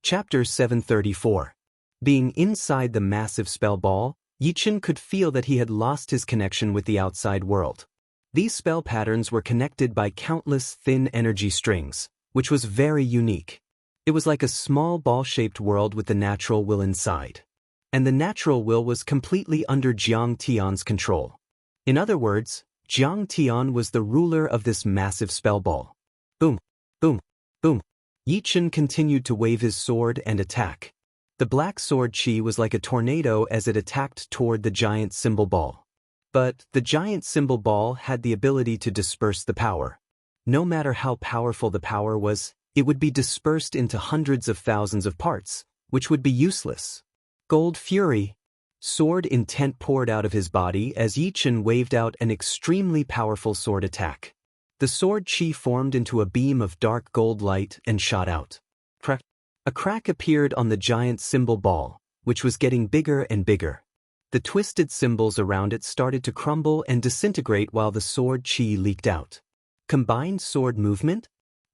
Chapter 734. Being inside the massive spell ball, Yichen could feel that he had lost his connection with the outside world. These spell patterns were connected by countless thin energy strings, which was very unique. It was like a small ball-shaped world with the natural will inside. And the natural will was completely under Jiang Tian's control. In other words, Jiang Tian was the ruler of this massive spell ball. Boom, boom, boom. Yichen continued to wave his sword and attack. The black sword chi was like a tornado as it attacked toward the giant symbol ball. But the giant symbol ball had the ability to disperse the power. No matter how powerful the power was, it would be dispersed into hundreds of thousands of parts, which would be useless. Gold Fury. Sword intent poured out of his body as Yichen waved out an extremely powerful sword attack. The sword chi formed into a beam of dark gold light and shot out. Crack. A crack appeared on the giant symbol ball, which was getting bigger and bigger. The twisted symbols around it started to crumble and disintegrate while the sword chi leaked out. Combined sword movement?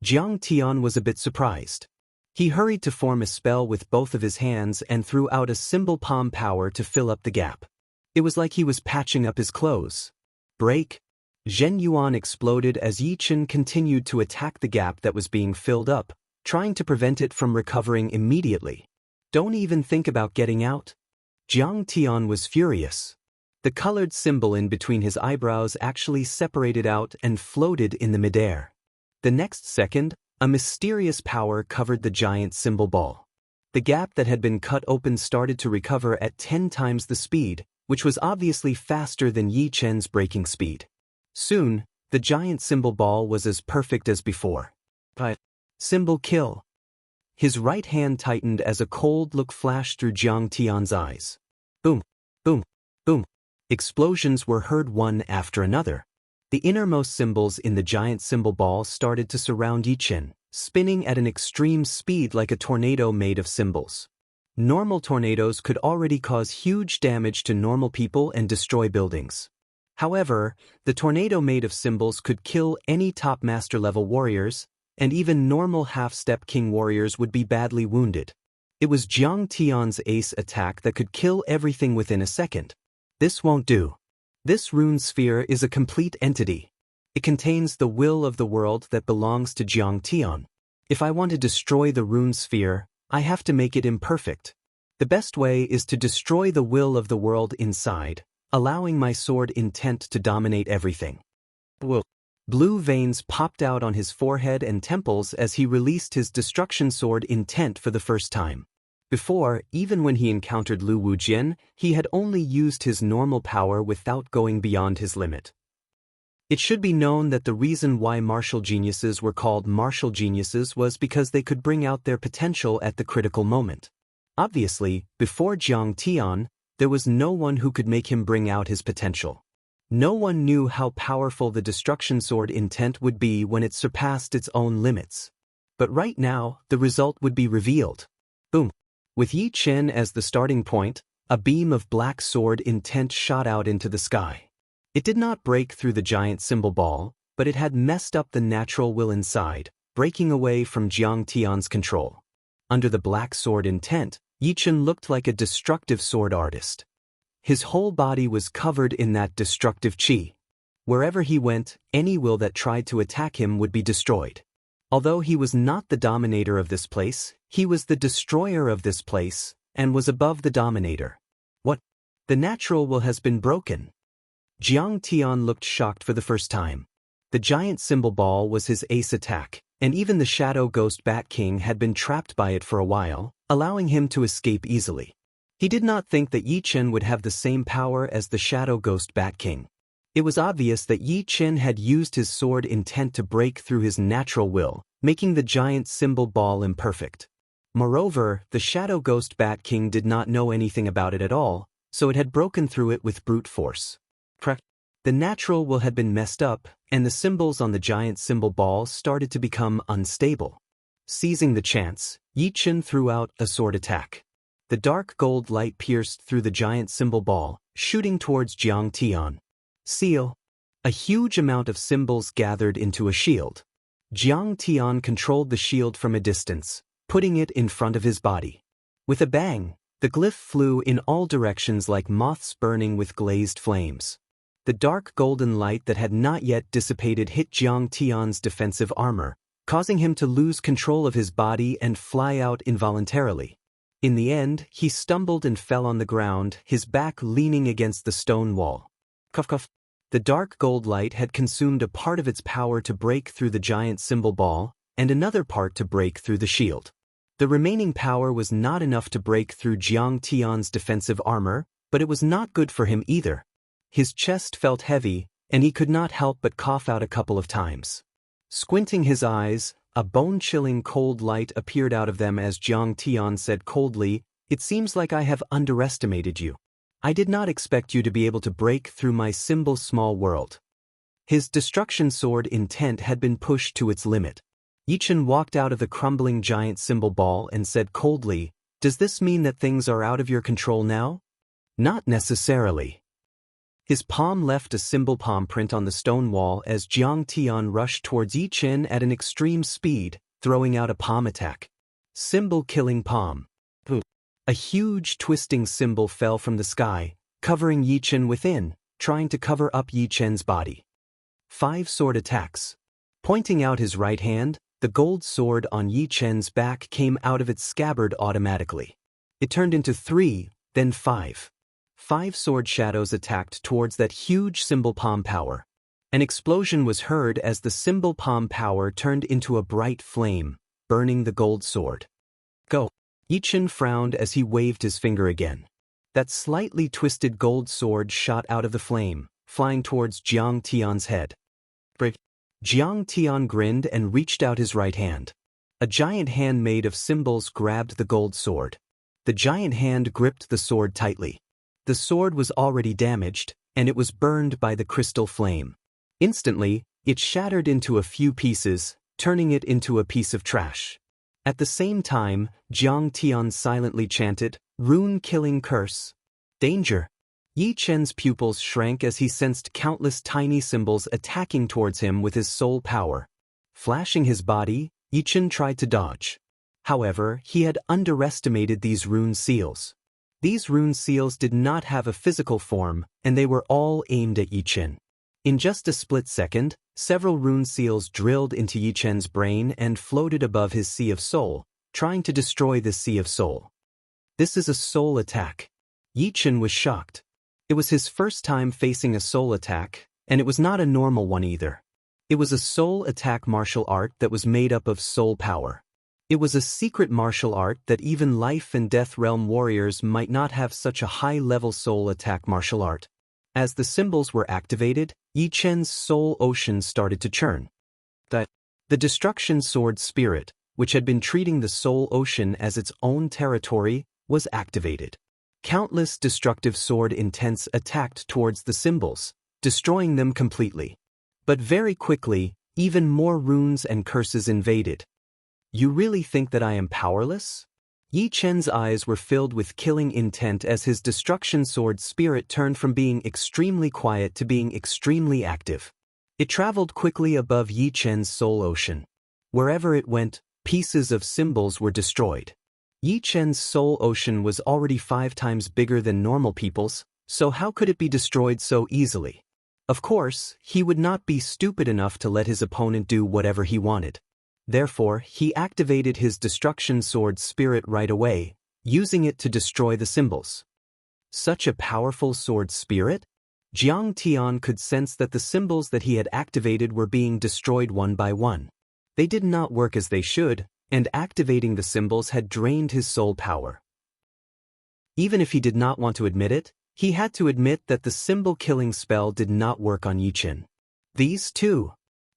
Jiang Tian was a bit surprised. He hurried to form a spell with both of his hands and threw out a symbol palm power to fill up the gap. It was like he was patching up his clothes. Break. Zhen Yuan exploded as Yichen continued to attack the gap that was being filled up, trying to prevent it from recovering immediately. Don't even think about getting out. Jiang Tian was furious. The colored symbol in between his eyebrows actually separated out and floated in the midair. The next second, a mysterious power covered the giant symbol ball. The gap that had been cut open started to recover at 10 times the speed, which was obviously faster than Yichen's breaking speed. Soon, the giant symbol ball was as perfect as before. But symbol kill. His right hand tightened as a cold look flashed through Jiang Tian's eyes. Boom, boom, boom. Explosions were heard one after another. The innermost symbols in the giant symbol ball started to surround Yichen, spinning at an extreme speed like a tornado made of symbols. Normal tornadoes could already cause huge damage to normal people and destroy buildings. However, the tornado made of symbols could kill any top master level warriors, and even normal half-step king warriors would be badly wounded. It was Jiang Tian's ace attack that could kill everything within a second. This won't do. This rune sphere is a complete entity. It contains the will of the world that belongs to Jiang Tian. If I want to destroy the rune sphere, I have to make it imperfect. The best way is to destroy the will of the world inside, allowing my sword intent to dominate everything. Blue veins popped out on his forehead and temples as he released his destruction sword intent for the first time. Before, even when he encountered Lu Wujian, he had only used his normal power without going beyond his limit. It should be known that the reason why martial geniuses were called martial geniuses was because they could bring out their potential at the critical moment. Obviously, before Jiang Tian, there was no one who could make him bring out his potential. No one knew how powerful the destruction sword intent would be when it surpassed its own limits. But right now, the result would be revealed. Boom. With Yichen as the starting point, a beam of black sword intent shot out into the sky. It did not break through the giant symbol ball, but it had messed up the natural will inside, breaking away from Jiang Tian's control. Under the black sword intent, Yichen looked like a destructive sword artist. His whole body was covered in that destructive chi. Wherever he went, any will that tried to attack him would be destroyed. Although he was not the dominator of this place, he was the destroyer of this place, and was above the dominator. What? The natural will has been broken. Jiang Tian looked shocked for the first time. The giant symbol ball was his ace attack, and even the Shadow Ghost Bat King had been trapped by it for a while, allowing him to escape easily. He did not think that Yichen would have the same power as the Shadow Ghost Bat King. It was obvious that Yichen had used his sword intent to break through his natural will, making the giant symbol ball imperfect. Moreover, the Shadow Ghost Bat King did not know anything about it at all, so it had broken through it with brute force. The natural will had been messed up, and the symbols on the giant symbol ball started to become unstable. Seizing the chance, Yichen threw out a sword attack. The dark gold light pierced through the giant symbol ball, shooting towards Jiang Tian. Seal. A huge amount of symbols gathered into a shield. Jiang Tian controlled the shield from a distance, putting it in front of his body. With a bang, the glyph flew in all directions like moths burning with glazed flames. The dark golden light that had not yet dissipated hit Jiang Tian's defensive armor, causing him to lose control of his body and fly out involuntarily. In the end, he stumbled and fell on the ground, his back leaning against the stone wall. Cuff cuff. The dark gold light had consumed a part of its power to break through the giant symbol ball, and another part to break through the shield. The remaining power was not enough to break through Jiang Tian's defensive armor, but it was not good for him either. His chest felt heavy, and he could not help but cough out a couple of times. Squinting his eyes, a bone-chilling cold light appeared out of them as Jiang Tian said coldly, "It seems like I have underestimated you. I did not expect you to be able to break through my symbol small world." His destruction sword intent had been pushed to its limit. Yichen walked out of the crumbling giant symbol ball and said coldly, "Does this mean that things are out of your control now?" "Not necessarily." His palm left a symbol palm print on the stone wall as Jiang Tian rushed towards Yichen at an extreme speed, throwing out a palm attack. Symbol killing palm. A huge twisting symbol fell from the sky, covering Yichen within, trying to cover up Yichen's body. 5 sword attacks. Pointing out his right hand, the gold sword on Yichen's back came out of its scabbard automatically. It turned into 3, then 5. 5 sword shadows attacked towards that huge symbol palm power. An explosion was heard as the symbol palm power turned into a bright flame, burning the gold sword. Go! Yichen frowned as he waved his finger again. That slightly twisted gold sword shot out of the flame, flying towards Jiang Tian's head. Break! Jiang Tian grinned and reached out his right hand. A giant hand made of symbols grabbed the gold sword. The giant hand gripped the sword tightly. The sword was already damaged, and it was burned by the crystal flame. Instantly, it shattered into a few pieces, turning it into a piece of trash. At the same time, Jiang Tian silently chanted, "Rune-killing curse. Danger!" Yichen's pupils shrank as he sensed countless tiny symbols attacking towards him with his soul power. Flashing his body, Yichen tried to dodge. However, he had underestimated these rune seals. These rune seals did not have a physical form, and they were all aimed at Yichen. In just a split second, several rune seals drilled into Yichen's brain and floated above his sea of soul, trying to destroy the sea of soul. "This is a soul attack." Yichen was shocked. It was his first time facing a soul attack, and it was not a normal one either. It was a soul attack martial art that was made up of soul power. It was a secret martial art that even life and death realm warriors might not have such a high-level soul attack martial art. As the symbols were activated, Yichen's soul ocean started to churn. The destruction sword spirit, which had been treating the soul ocean as its own territory, was activated. Countless destructive sword intents attacked towards the symbols, destroying them completely. But very quickly, even more runes and curses invaded. "You really think that I am powerless?" Yichen's eyes were filled with killing intent as his destruction sword spirit turned from being extremely quiet to being extremely active. It traveled quickly above Yichen's soul ocean. Wherever it went, pieces of symbols were destroyed. Yichen's soul ocean was already 5 times bigger than normal people's, so how could it be destroyed so easily? Of course, he would not be stupid enough to let his opponent do whatever he wanted. Therefore, he activated his destruction sword spirit right away, using it to destroy the symbols. Such a powerful sword spirit? Jiang Tian could sense that the symbols that he had activated were being destroyed one by one. They did not work as they should, and activating the symbols had drained his soul power. Even if he did not want to admit it, he had to admit that the symbol-killing spell did not work on Yichen. These two.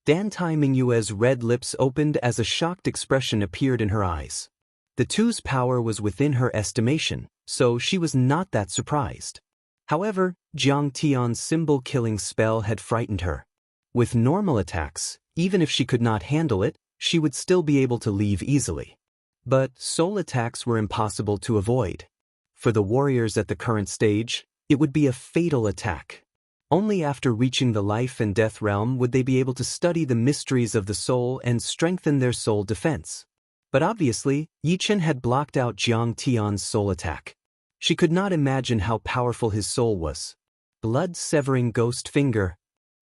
Dantai Mingyue's red lips opened as a shocked expression appeared in her eyes. The two's power was within her estimation, so she was not that surprised. However, Jiang Tian's symbol-killing spell had frightened her. With normal attacks, even if she could not handle it, she would still be able to leave easily. But soul attacks were impossible to avoid. For the warriors at the current stage, it would be a fatal attack. Only after reaching the life and death realm would they be able to study the mysteries of the soul and strengthen their soul defense. But obviously, Yi Chen had blocked out Jiang Tian's soul attack. She could not imagine how powerful his soul was. Blood-severing ghost finger.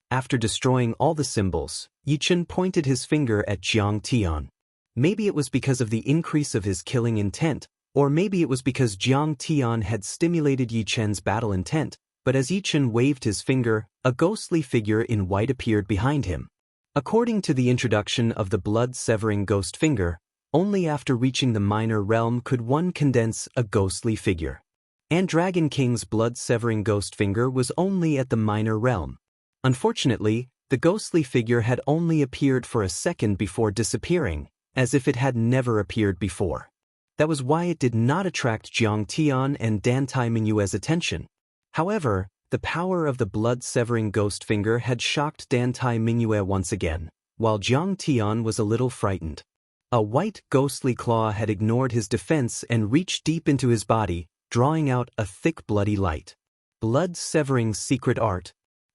After destroying all the symbols, Yi Chen pointed his finger at Jiang Tian. Maybe it was because of the increase of his killing intent, or maybe it was because Jiang Tian had stimulated Yi Chen's battle intent, but as Yi Chen waved his finger, a ghostly figure in white appeared behind him. According to the introduction of the blood-severing ghost finger, only after reaching the minor realm could one condense a ghostly figure. And Dragon King's blood-severing ghost finger was only at the minor realm. Unfortunately, the ghostly figure had only appeared for a second before disappearing, as if it had never appeared before. That was why it did not attract Jiang Tian and Dan Tai Mingyue's attention. However, the power of the blood-severing ghost finger had shocked Dan Tai Mingyue once again, while Jiang Tian was a little frightened. A white ghostly claw had ignored his defense and reached deep into his body, drawing out a thick bloody light. Blood-severing secret art.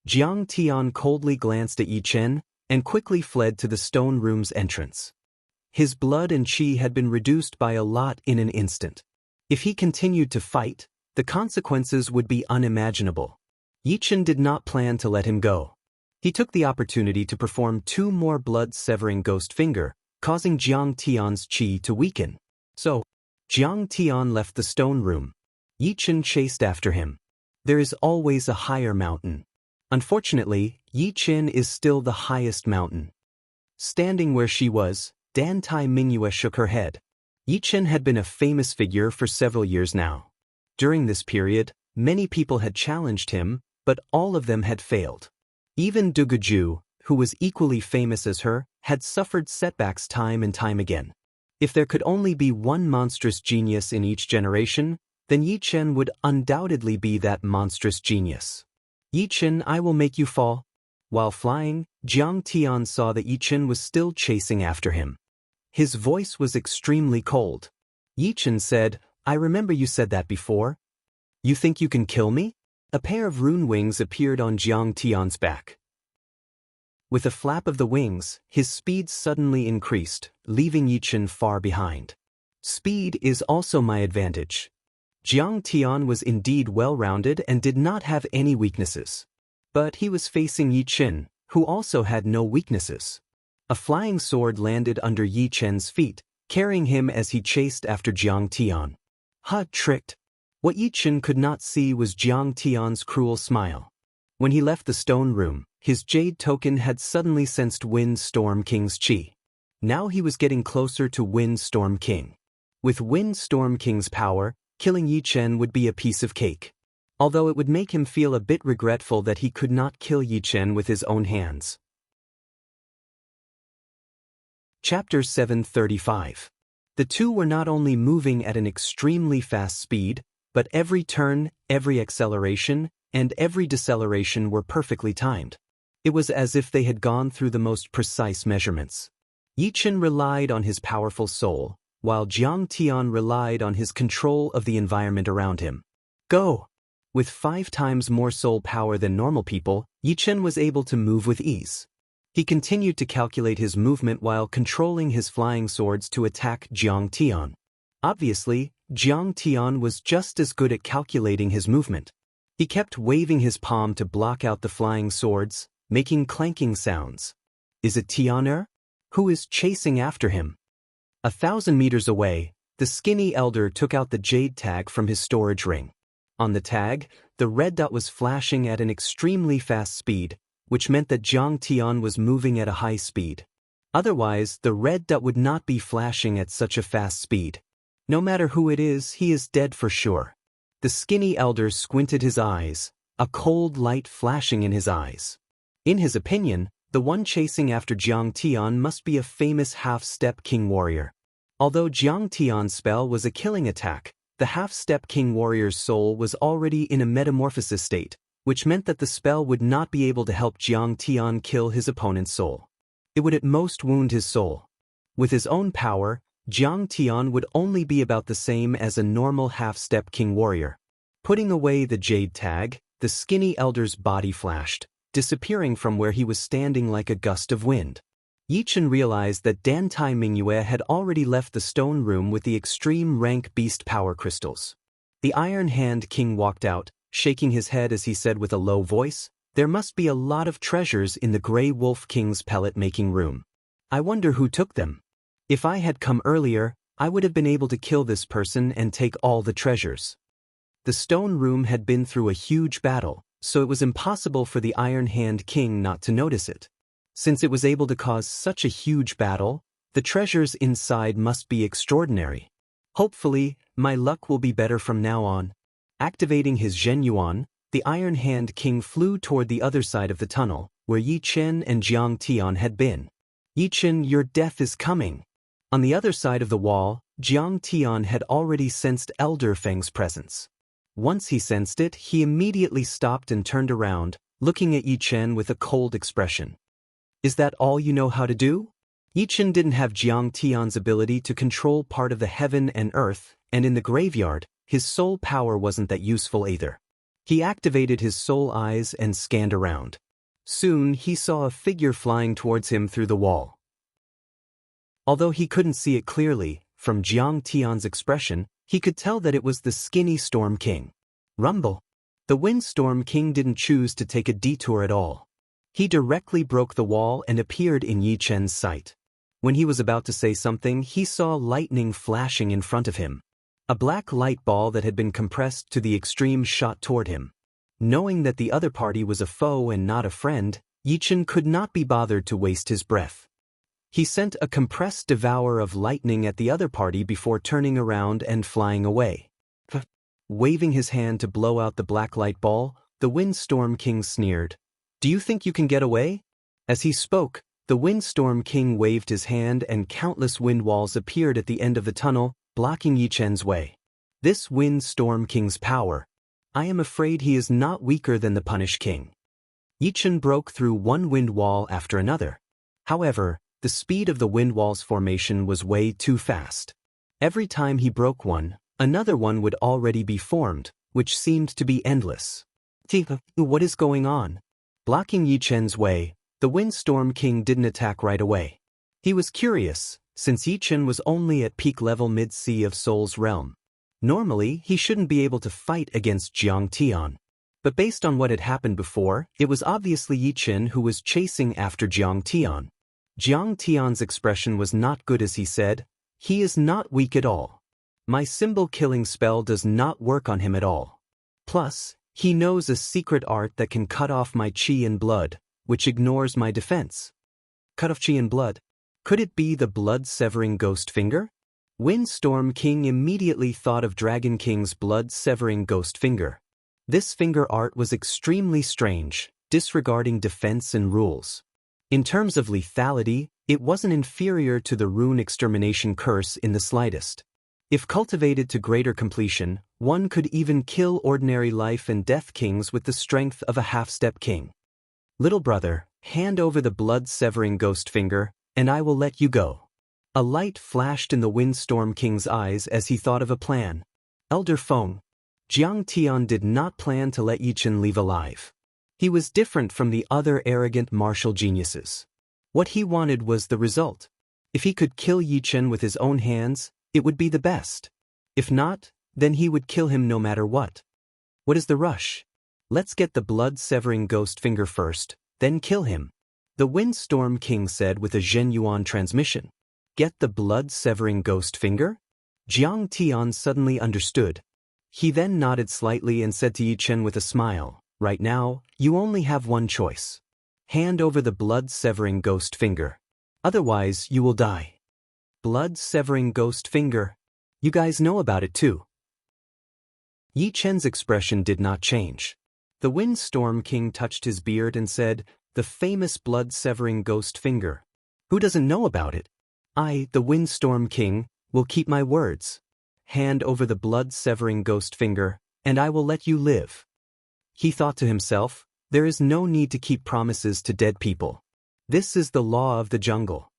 Jiang Tian coldly glanced at Yi Chen and quickly fled to the stone room's entrance. His blood and qi had been reduced by a lot in an instant. If he continued to fight, the consequences would be unimaginable. Yi Chen did not plan to let him go. He took the opportunity to perform 2 more blood-severing ghost finger, causing Jiang Tian's qi to weaken. So, Jiang Tian left the stone room. Yi Chen chased after him. There is always a higher mountain. Unfortunately, Yi Chen is still the highest mountain. Standing where she was, Dan Tai Mingyue shook her head. Yi Chen had been a famous figure for several years now. During this period, many people had challenged him, but all of them had failed. Even Du Guju, who was equally famous as her, had suffered setbacks time and time again. If there could only be one monstrous genius in each generation, then Yi Chen would undoubtedly be that monstrous genius. Yi Chen, I will make you fall. While flying, Jiang Tian saw that Yi Chen was still chasing after him. His voice was extremely cold. Yi Chen said, I remember you said that before. You think you can kill me? A pair of rune wings appeared on Jiang Tian's back. With a flap of the wings, his speed suddenly increased, leaving Yi Chen far behind. Speed is also my advantage. Jiang Tian was indeed well-rounded and did not have any weaknesses. But he was facing Yi Chen, who also had no weaknesses. A flying sword landed under Yi Chen's feet, carrying him as he chased after Jiang Tian. Ha! Tricked. What Yi Chen could not see was Jiang Tian's cruel smile. When he left the stone room, his jade token had suddenly sensed Wind Storm King's qi. Now he was getting closer to Wind Storm King. With Wind Storm King's power, killing Yi Chen would be a piece of cake. Although it would make him feel a bit regretful that he could not kill Yi Chen with his own hands. Chapter 735. The two were not only moving at an extremely fast speed, but every turn, every acceleration, and every deceleration were perfectly timed. It was as if they had gone through the most precise measurements. Yi Chen relied on his powerful soul, while Jiang Tian relied on his control of the environment around him. Go! With 5 times more soul power than normal people, Yi Chen was able to move with ease. He continued to calculate his movement while controlling his flying swords to attack Jiang Tian. Obviously, Jiang Tian was just as good at calculating his movement. He kept waving his palm to block out the flying swords, making clanking sounds. Is it Tianer? Who is chasing after him? 1,000 meters away, the skinny elder took out the jade tag from his storage ring. On the tag, the red dot was flashing at an extremely fast speed, which meant that Jiang Tian was moving at a high speed. Otherwise, the red dot would not be flashing at such a fast speed. No matter who it is, he is dead for sure. The skinny elder squinted his eyes, a cold light flashing in his eyes. In his opinion, the one chasing after Jiang Tian must be a famous half-step king warrior. Although Jiang Tian's spell was a killing attack, the half-step king warrior's soul was already in a metamorphosis state, which meant that the spell would not be able to help Jiang Tian kill his opponent's soul. It would at most wound his soul. With his own power, Jiang Tian would only be about the same as a normal half-step king warrior. Putting away the jade tag, the skinny elder's body flashed, disappearing from where he was standing like a gust of wind. Yi Chen realized that Dan Tai Mingyue had already left the stone room with the extreme rank beast power crystals. The Iron Hand King walked out, shaking his head as he said with a low voice, "There must be a lot of treasures in the Grey Wolf King's pellet-making room. I wonder who took them. If I had come earlier, I would have been able to kill this person and take all the treasures." The stone room had been through a huge battle, so it was impossible for the Iron Hand King not to notice it. Since it was able to cause such a huge battle, the treasures inside must be extraordinary. Hopefully, my luck will be better from now on. Activating his Zhen Yuan, the Iron Hand King flew toward the other side of the tunnel, where Yi Chen and Jiang Tian had been. "Yi Chen, your death is coming." On the other side of the wall, Jiang Tian had already sensed Elder Feng's presence. Once he sensed it, he immediately stopped and turned around, looking at Yi Chen with a cold expression. "Is that all you know how to do?" Yi Chen didn't have Jiang Tian's ability to control part of the heaven and earth, and in the graveyard, his soul power wasn't that useful either. He activated his soul eyes and scanned around. Soon he saw a figure flying towards him through the wall. Although he couldn't see it clearly, from Jiang Tian's expression, he could tell that it was the skinny Storm King. Rumble. The Windstorm King didn't choose to take a detour at all. He directly broke the wall and appeared in Yi Chen's sight. When he was about to say something, he saw lightning flashing in front of him. A black light ball that had been compressed to the extreme shot toward him. Knowing that the other party was a foe and not a friend, Yi Chen could not be bothered to waste his breath. He sent a compressed devour of lightning at the other party before turning around and flying away. Waving his hand to blow out the black light ball, the Windstorm King sneered. "Do you think you can get away?" As he spoke, the Windstorm King waved his hand and countless wind walls appeared at the end of the tunnel, blocking Yi Chen's way. This Windstorm King's power. I am afraid he is not weaker than the Punish King. Yi Chen broke through one wind wall after another. However, the speed of the wind wall's formation was way too fast. Every time he broke one, another one would already be formed, which seemed to be endless. What is going on? Blocking Yi Chen's way, the Windstorm King didn't attack right away. He was curious, since Yi Chen was only at peak level mid-sea of Soul's realm. Normally, he shouldn't be able to fight against Jiang Tian. But based on what had happened before, it was obviously Yi Chen who was chasing after Jiang Tian. Jiang Tian's expression was not good as he said, "He is not weak at all. My symbol killing spell does not work on him at all. Plus, he knows a secret art that can cut off my chi and blood, which ignores my defense." Cut off chi and blood? Could it be the blood-severing ghost finger? Windstorm King immediately thought of Dragon King's blood-severing ghost finger. This finger art was extremely strange, disregarding defense and rules. In terms of lethality, it wasn't inferior to the rune extermination curse in the slightest. If cultivated to greater completion, one could even kill ordinary life and death kings with the strength of a half-step king. "Little brother, hand over the blood-severing ghost finger, and I will let you go." A light flashed in the Windstorm King's eyes as he thought of a plan. Elder Feng. Jiang Tian did not plan to let Yi Chen leave alive. He was different from the other arrogant martial geniuses. What he wanted was the result. If he could kill Yi Chen with his own hands, it would be the best. If not, then he would kill him no matter what. What is the rush? Let's get the blood-severing ghost finger first, then kill him. The Windstorm King said with a Zhen Yuan transmission. Get the blood-severing ghost finger? Jiang Tian suddenly understood. He then nodded slightly and said to Yi Chen with a smile, "Right now, you only have one choice. Hand over the blood-severing ghost finger. Otherwise, you will die." Blood-severing ghost finger. You guys know about it too. Yi Chen's expression did not change. The Windstorm King touched his beard and said, "The famous blood-severing ghost finger. Who doesn't know about it? I, the Windstorm King, will keep my words. Hand over the blood-severing ghost finger, and I will let you live." He thought to himself, there is no need to keep promises to dead people. This is the law of the jungle.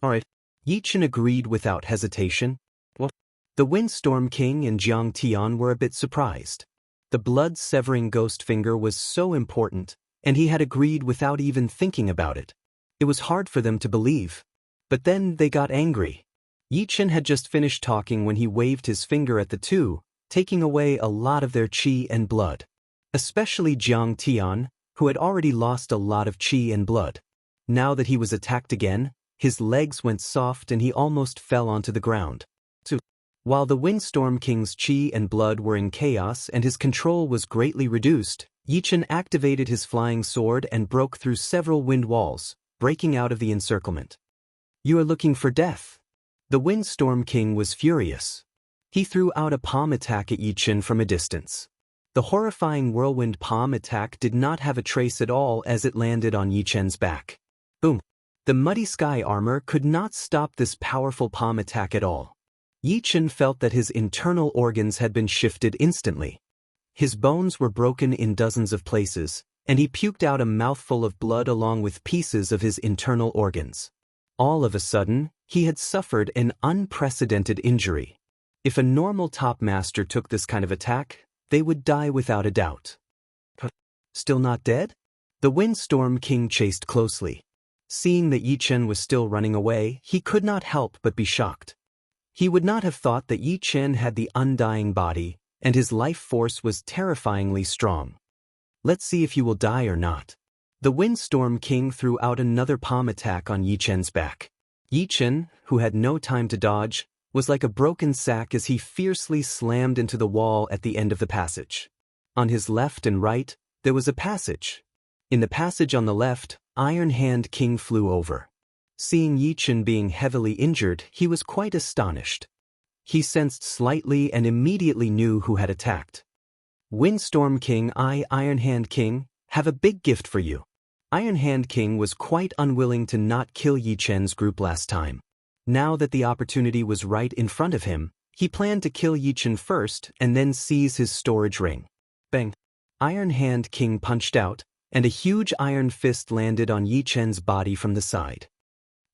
Alright. Yi Chen agreed without hesitation. What? The Windstorm King and Jiang Tian were a bit surprised. The blood-severing ghost finger was so important, and he had agreed without even thinking about it. It was hard for them to believe. But then they got angry. Yi Chen had just finished talking when he waved his finger at the two, taking away a lot of their qi and blood. Especially Jiang Tian, who had already lost a lot of qi and blood. Now that he was attacked again, his legs went soft and he almost fell onto the ground. While the Windstorm King's qi and blood were in chaos and his control was greatly reduced, Yi Chen activated his flying sword and broke through several wind walls, breaking out of the encirclement. "You are looking for death." The Windstorm King was furious. He threw out a palm attack at Yi Chen from a distance. The horrifying whirlwind palm attack did not have a trace at all as it landed on Yi Chen's back. Boom! The muddy sky armor could not stop this powerful palm attack at all. Yi Chen felt that his internal organs had been shifted instantly. His bones were broken in dozens of places, and he puked out a mouthful of blood along with pieces of his internal organs. All of a sudden, he had suffered an unprecedented injury. If a normal top master took this kind of attack, they would die without a doubt. Still not dead? The Windstorm King chased closely. Seeing that Yi Chen was still running away, he could not help but be shocked. He would not have thought that Yi Chen had the undying body, and his life force was terrifyingly strong. "Let's see if you will die or not." The Windstorm King threw out another palm attack on Yi Chen's back. Yi Chen, who had no time to dodge, was like a broken sack as he fiercely slammed into the wall at the end of the passage. On his left and right, there was a passage. In the passage on the left, Iron Hand King flew over. Seeing Yi Chen being heavily injured, he was quite astonished. He sensed slightly and immediately knew who had attacked. "Windstorm King, I, Iron Hand King, have a big gift for you." Iron Hand King was quite unwilling to not kill Yi Chen's group last time. Now that the opportunity was right in front of him, he planned to kill Yi Chen first and then seize his storage ring. Bang! Iron Hand King punched out, and a huge iron fist landed on Yi Chen's body from the side.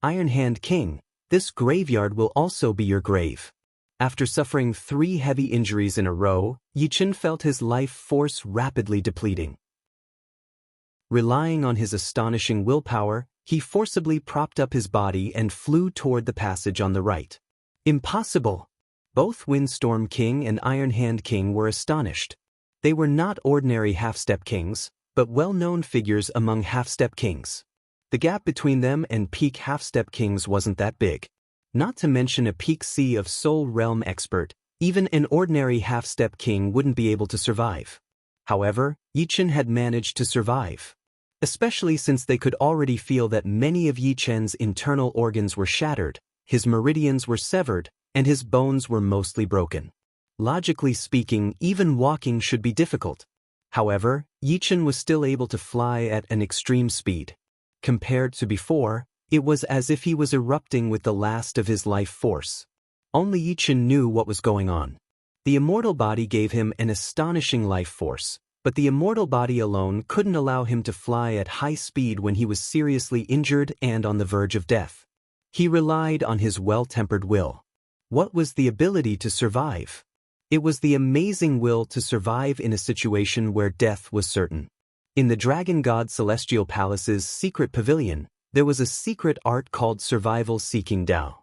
"Iron Hand King, this graveyard will also be your grave." After suffering 3 heavy injuries in a row, Yi Chen felt his life force rapidly depleting. Relying on his astonishing willpower, he forcibly propped up his body and flew toward the passage on the right. Impossible! Both Windstorm King and Iron Hand King were astonished. They were not ordinary half-step kings, but well-known figures among half-step kings. The gap between them and peak half-step kings wasn't that big. Not to mention a peak C of Soul Realm expert, even an ordinary half-step king wouldn't be able to survive. However, Yi Chen had managed to survive. Especially since they could already feel that many of Yi Chen's internal organs were shattered, his meridians were severed, and his bones were mostly broken. Logically speaking, even walking should be difficult. However, Yi Chen was still able to fly at an extreme speed. Compared to before, it was as if he was erupting with the last of his life force. Only Yi Chen knew what was going on. The immortal body gave him an astonishing life force, but the immortal body alone couldn't allow him to fly at high speed when he was seriously injured and on the verge of death. He relied on his well-tempered will. What was the ability to survive? It was the amazing will to survive in a situation where death was certain. In the Dragon God Celestial Palace's secret pavilion, there was a secret art called Survival-Seeking Tao.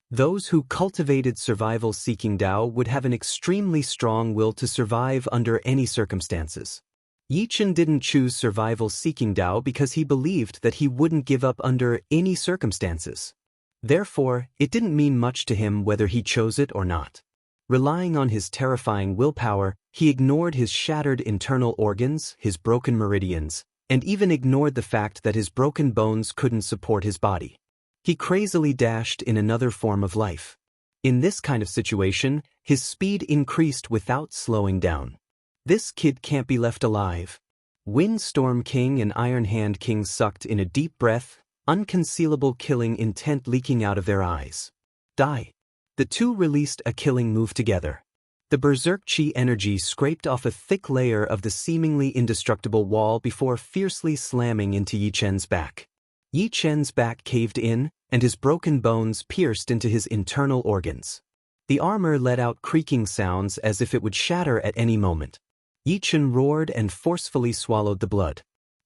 Those who cultivated Survival-Seeking Tao would have an extremely strong will to survive under any circumstances. Yi Chen didn't choose Survival-Seeking Tao because he believed that he wouldn't give up under any circumstances. Therefore, it didn't mean much to him whether he chose it or not. Relying on his terrifying willpower, he ignored his shattered internal organs, his broken meridians, and even ignored the fact that his broken bones couldn't support his body. He crazily dashed in another form of life. In this kind of situation, his speed increased without slowing down. This kid can't be left alive. Windstorm King and Iron Hand King sucked in a deep breath, unconcealable killing intent leaking out of their eyes. Die. The two released a killing move together. The Berserk Chi energy scraped off a thick layer of the seemingly indestructible wall before fiercely slamming into Yi Chen's back. Yi Chen's back caved in, and his broken bones pierced into his internal organs. The armor let out creaking sounds as if it would shatter at any moment. Yi Chen roared and forcefully swallowed the blood.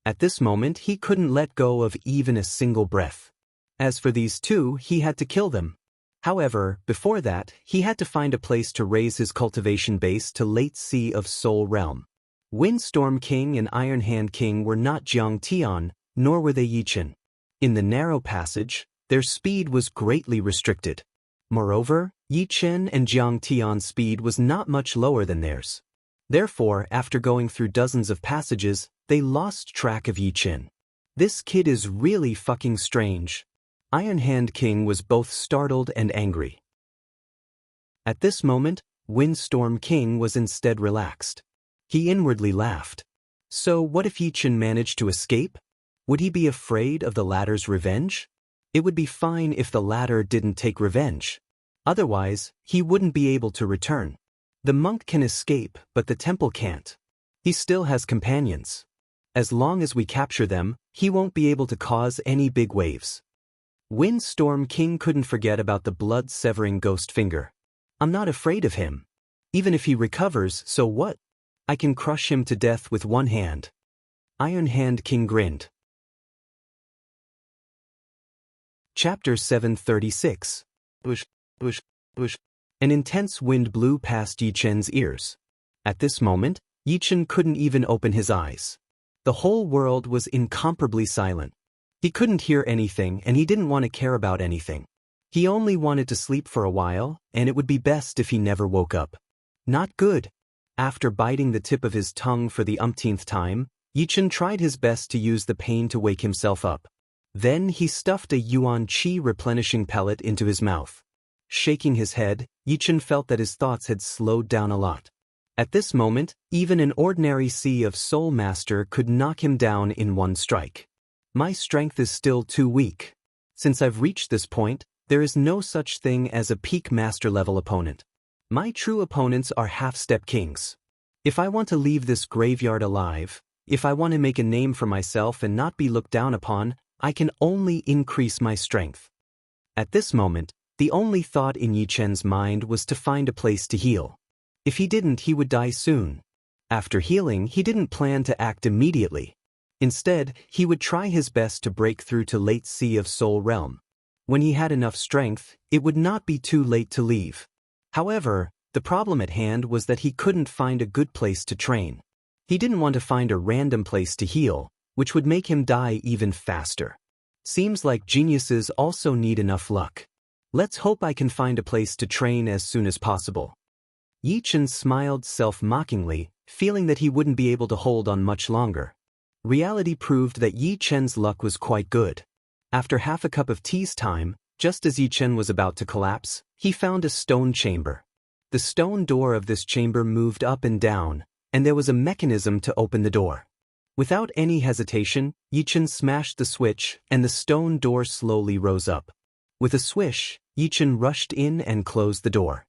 At this moment he couldn't let go of even a single breath. As for these two, he had to kill them. However, before that, he had to find a place to raise his cultivation base to Late Sea of Soul Realm. Windstorm King and Iron Hand King were not Jiang Tian, nor were they Yichen. In the narrow passage, their speed was greatly restricted. Moreover, Yichen and Jiang Tian's speed was not much lower than theirs. Therefore, after going through dozens of passages, they lost track of Yichen. This kid is really fucking strange. Iron Hand King was both startled and angry. At this moment, Windstorm King was instead relaxed. He inwardly laughed. So what if Yichen managed to escape? Would he be afraid of the latter's revenge? It would be fine if the latter didn't take revenge. Otherwise, he wouldn't be able to return. The monk can escape, but the temple can't. He still has companions. As long as we capture them, he won't be able to cause any big waves. Windstorm King couldn't forget about the blood-severing ghost finger. I'm not afraid of him. Even if he recovers, so what? I can crush him to death with one hand. Iron Hand King grinned. Chapter 736. Bush. An intense wind blew past Yichen's ears. At this moment, Yichen couldn't even open his eyes. The whole world was incomparably silent. He couldn't hear anything and he didn't want to care about anything. He only wanted to sleep for a while, and it would be best if he never woke up. Not good. After biting the tip of his tongue for the umpteenth time, Yichen tried his best to use the pain to wake himself up. Then he stuffed a yuan qi replenishing pellet into his mouth. Shaking his head, Yichen felt that his thoughts had slowed down a lot. At this moment, even an ordinary Sea of Soul Master could knock him down in one strike. My strength is still too weak. Since I've reached this point, there is no such thing as a peak master level opponent. My true opponents are half-step kings. If I want to leave this graveyard alive, if I want to make a name for myself and not be looked down upon, I can only increase my strength. At this moment, the only thought in Yichen's mind was to find a place to heal. If he didn't, he would die soon. After healing, he didn't plan to act immediately. Instead, he would try his best to break through to Late Sea of Soul Realm. When he had enough strength, it would not be too late to leave. However, the problem at hand was that he couldn't find a good place to train. He didn't want to find a random place to heal, which would make him die even faster. Seems like geniuses also need enough luck. Let's hope I can find a place to train as soon as possible. Yichen smiled self-mockingly, feeling that he wouldn't be able to hold on much longer. Reality proved that Yichen's luck was quite good. After half a cup of tea's time, just as Yichen was about to collapse, he found a stone chamber. The stone door of this chamber moved up and down, and there was a mechanism to open the door. Without any hesitation, Yichen smashed the switch, and the stone door slowly rose up. With a swish, Yichen rushed in and closed the door.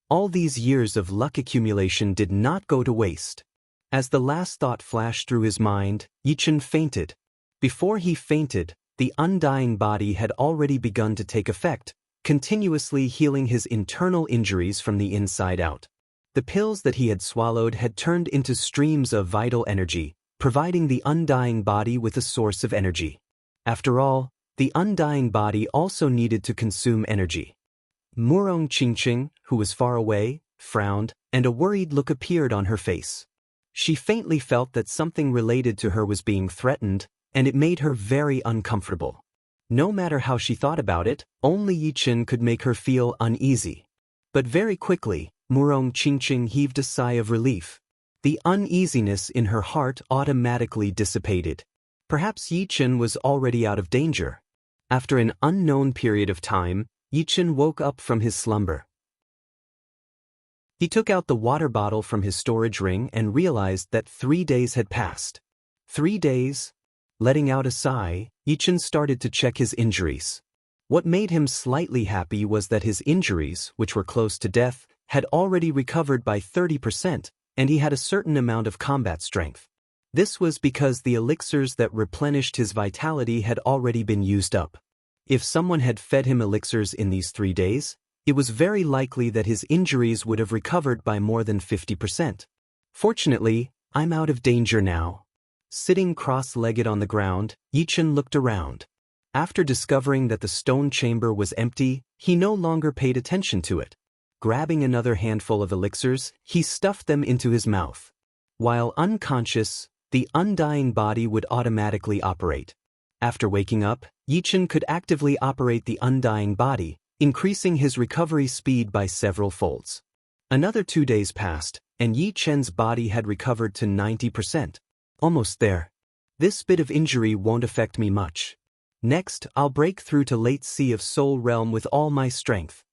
All these years of luck accumulation did not go to waste. As the last thought flashed through his mind, Yichen fainted. Before he fainted, the undying body had already begun to take effect, continuously healing his internal injuries from the inside out. The pills that he had swallowed had turned into streams of vital energy, providing the undying body with a source of energy. After all, the undying body also needed to consume energy. Murong Qingqing, who was far away, frowned, and a worried look appeared on her face. She faintly felt that something related to her was being threatened, and it made her very uncomfortable. No matter how she thought about it, only Yichen could make her feel uneasy. But very quickly, Murong Qingqing heaved a sigh of relief. The uneasiness in her heart automatically dissipated. Perhaps Yichen was already out of danger. After an unknown period of time, Yichen woke up from his slumber. He took out the water bottle from his storage ring and realized that 3 days had passed. 3 days? Letting out a sigh, Yichen started to check his injuries. What made him slightly happy was that his injuries, which were close to death, had already recovered by 30%, and he had a certain amount of combat strength. This was because the elixirs that replenished his vitality had already been used up. If someone had fed him elixirs in these 3 days, it was very likely that his injuries would have recovered by more than 50%. Fortunately, I'm out of danger now. Sitting cross-legged on the ground, Yichen looked around. After discovering that the stone chamber was empty, he no longer paid attention to it. Grabbing another handful of elixirs, he stuffed them into his mouth. While unconscious, the undying body would automatically operate. After waking up, Yichen could actively operate the undying body, increasing his recovery speed by several folds. Another 2 days passed, and Yichen's body had recovered to 90%. Almost there. This bit of injury won't affect me much. Next, I'll break through to Late Sea of Soul Realm with all my strength.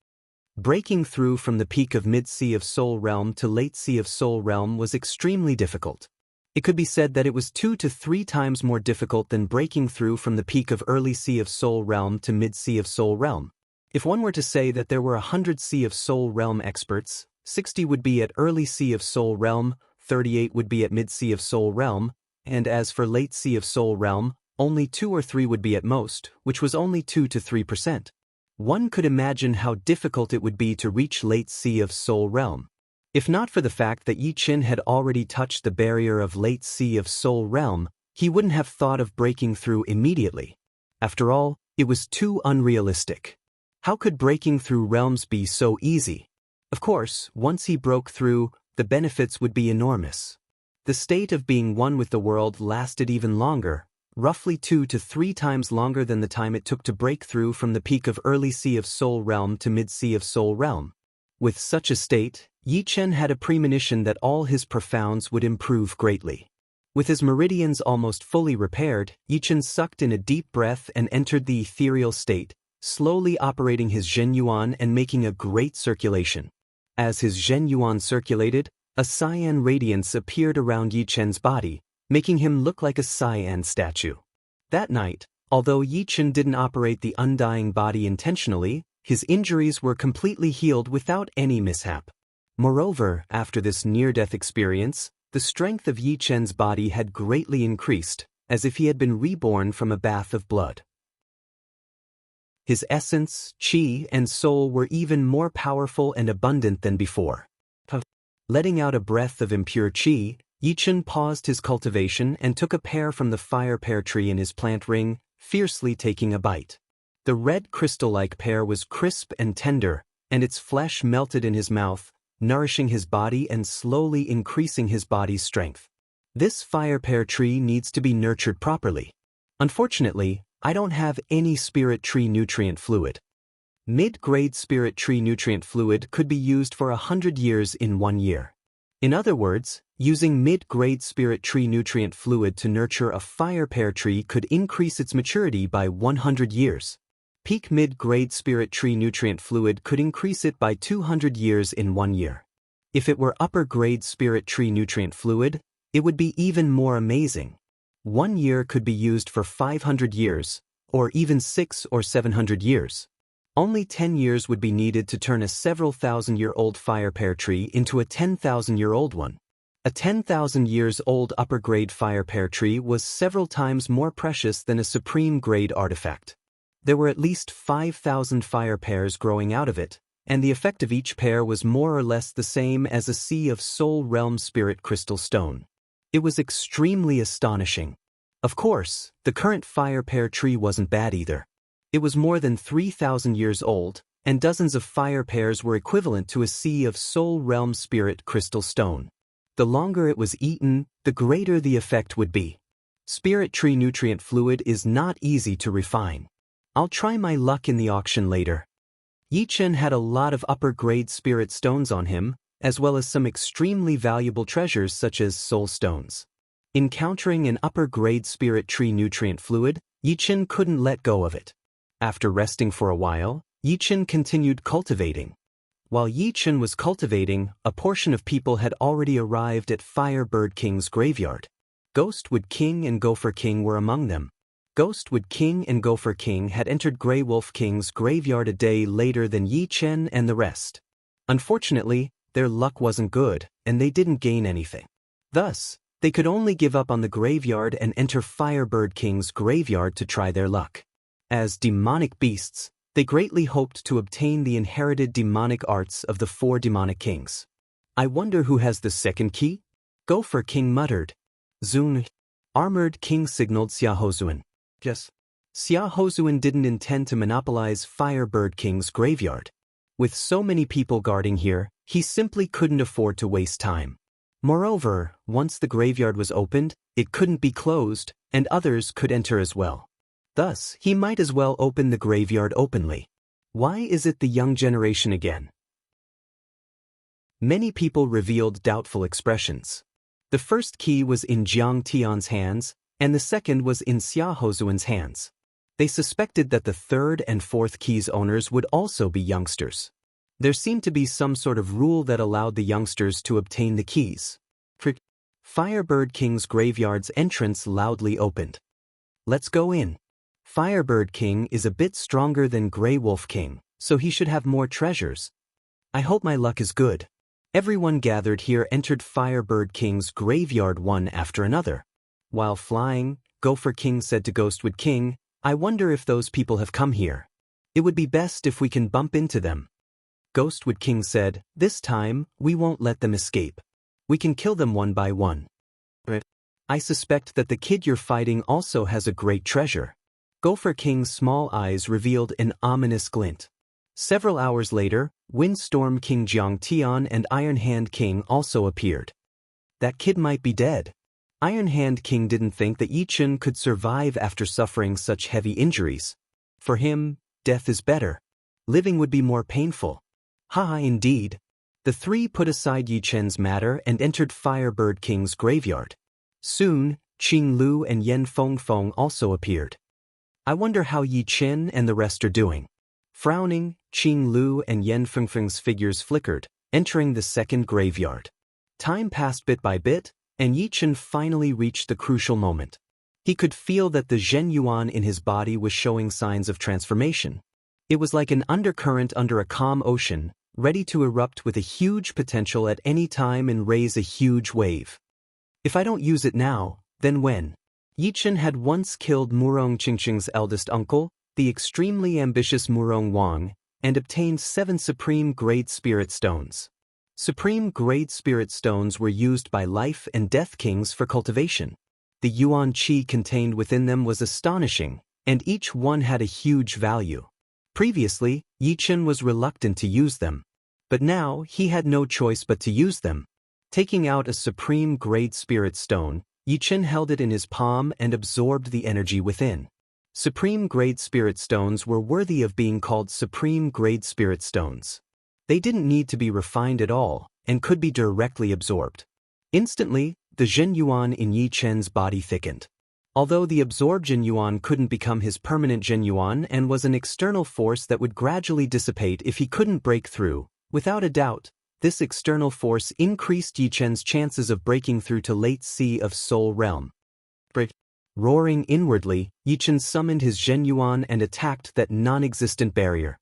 Breaking through from the peak of Mid-Sea of Soul Realm to Late Sea of Soul Realm was extremely difficult. It could be said that it was 2 to 3 times more difficult than breaking through from the peak of Early Sea of Soul Realm to Mid-Sea of Soul Realm. If one were to say that there were 100 Sea of Soul Realm experts, 60 would be at Early Sea of Soul Realm, 38 would be at Mid-Sea of Soul Realm, and as for Late Sea of Soul Realm, only 2 or 3 would be at most, which was only 2 to 3%. One could imagine how difficult it would be to reach Late Sea of Soul Realm. If not for the fact that Yichen had already touched the barrier of Late Sea of Soul Realm, he wouldn't have thought of breaking through immediately. After all, it was too unrealistic. How could breaking through realms be so easy? Of course, once he broke through, the benefits would be enormous. The state of being one with the world lasted even longer, roughly 2 to 3 times longer than the time it took to break through from the peak of Early Sea of Soul Realm to Mid-Sea of Soul Realm. With such a state, Yichen had a premonition that all his profounds would improve greatly. With his meridians almost fully repaired, Yichen sucked in a deep breath and entered the ethereal state, slowly operating his Zhenyuan and making a great circulation. As his Zhenyuan circulated, a cyan radiance appeared around Yichen's body, making him look like a cyan statue. That night, although Yichen didn't operate the undying body intentionally, his injuries were completely healed without any mishap. Moreover, after this near-death experience, the strength of Yichen's body had greatly increased, as if he had been reborn from a bath of blood. His essence, qi, and soul were even more powerful and abundant than before. Letting out a breath of impure qi, Yichen paused his cultivation and took a pear from the fire pear tree in his plant ring, fiercely taking a bite. The red crystal-like pear was crisp and tender, and its flesh melted in his mouth, nourishing his body and slowly increasing his body's strength. This fire pear tree needs to be nurtured properly. Unfortunately, I don't have any spirit tree nutrient fluid. Mid-grade spirit tree nutrient fluid could be used for 100 years in 1 year. In other words, using mid-grade spirit tree nutrient fluid to nurture a fire pear tree could increase its maturity by 100 years. Peak mid-grade spirit tree nutrient fluid could increase it by 200 years in 1 year. If it were upper-grade spirit tree nutrient fluid, it would be even more amazing. 1 year could be used for 500 years, or even 600 or 700 years. Only 10 years would be needed to turn a several thousand-year-old fire pear tree into a 10,000-year-old one. A 10,000 years old upper-grade fire pear tree was several times more precious than a supreme-grade artifact. There were at least 5,000 fire pears growing out of it, and the effect of each pear was more or less the same as a sea of soul realm spirit crystal stone. It was extremely astonishing. Of course, the current fire pear tree wasn't bad either. It was more than 3,000 years old, and dozens of fire pears were equivalent to a sea of soul realm spirit crystal stone. The longer it was eaten, the greater the effect would be. Spirit tree nutrient fluid is not easy to refine. I'll try my luck in the auction later. Yichen had a lot of upper-grade spirit stones on him, as well as some extremely valuable treasures such as soul stones. Encountering an upper-grade spirit tree nutrient fluid, Yichen couldn't let go of it. After resting for a while, Yichen continued cultivating. While Yichen was cultivating, a portion of people had already arrived at Firebird King's graveyard. Ghostwood King and Gopher King were among them. Ghostwood King and Gopher King had entered Grey Wolf King's graveyard a day later than Yichen and the rest. Unfortunately, their luck wasn't good, and they didn't gain anything. Thus, they could only give up on the graveyard and enter Firebird King's graveyard to try their luck. As demonic beasts, they greatly hoped to obtain the inherited demonic arts of the 4 demonic kings. I wonder who has the second key? Gopher King muttered. Zun. Armored King signaled Xiaohozuan. Yes. Xiaohozuan didn't intend to monopolize Firebird King's graveyard. With so many people guarding here, he simply couldn't afford to waste time. Moreover, once the graveyard was opened, it couldn't be closed, and others could enter as well. Thus, he might as well open the graveyard openly. Why is it the young generation again? Many people revealed doubtful expressions. The first key was in Jiang Tian's hands, and the second was in Xiaohozuan's hands. They suspected that the third and fourth keys' owners would also be youngsters. There seemed to be some sort of rule that allowed the youngsters to obtain the keys. Firebird King's graveyard's entrance loudly opened. Let's go in. Firebird King is a bit stronger than Grey Wolf King, so he should have more treasures. I hope my luck is good. Everyone gathered here entered Firebird King's graveyard one after another. While flying, Gopher King said to Ghostwood King, I wonder if those people have come here. It would be best if we can bump into them. Ghostwood King said, this time, we won't let them escape. We can kill them one by one. I suspect that the kid you're fighting also has a great treasure. Gopher King's small eyes revealed an ominous glint. Several hours later, Windstorm King Jiang Tian and Iron Hand King also appeared. That kid might be dead. Iron Hand King didn't think that Yi Chen could survive after suffering such heavy injuries. For him, death is better. Living would be more painful. Indeed. The three put aside Yi Chen's matter and entered Firebird King's graveyard. Soon, Qing Lu and Yen Fengfeng also appeared. I wonder how Yi Chen and the rest are doing. Frowning, Qing Lu and Yen Fengfeng's figures flickered, entering the second graveyard. Time passed bit by bit, and Yi Chen finally reached the crucial moment. He could feel that the Zhen Yuan in his body was showing signs of transformation. It was like an undercurrent under a calm ocean, ready to erupt with a huge potential at any time and raise a huge wave. If I don't use it now, then when? Yi Chen had once killed Murong Qingqing's eldest uncle, the extremely ambitious Murong Wang, and obtained 7 Supreme Grade Spirit Stones. Supreme Grade Spirit Stones were used by Life and Death Kings for cultivation. The Yuan Qi contained within them was astonishing, and each one had a huge value. Previously, Yi Chen was reluctant to use them. But now, he had no choice but to use them. Taking out a Supreme Grade Spirit Stone, Yi Chen held it in his palm and absorbed the energy within. Supreme Grade Spirit Stones were worthy of being called Supreme Grade Spirit Stones. They didn't need to be refined at all, and could be directly absorbed. Instantly, the Zhen Yuan in Yi Chen's body thickened. Although the absorbed Zhen Yuan couldn't become his permanent Zhen Yuan and was an external force that would gradually dissipate if he couldn't break through, without a doubt, this external force increased Yi Chen's chances of breaking through to late Sea of Soul Realm. Roaring inwardly, Yi Chen summoned his Zhen Yuan and attacked that non-existent barrier.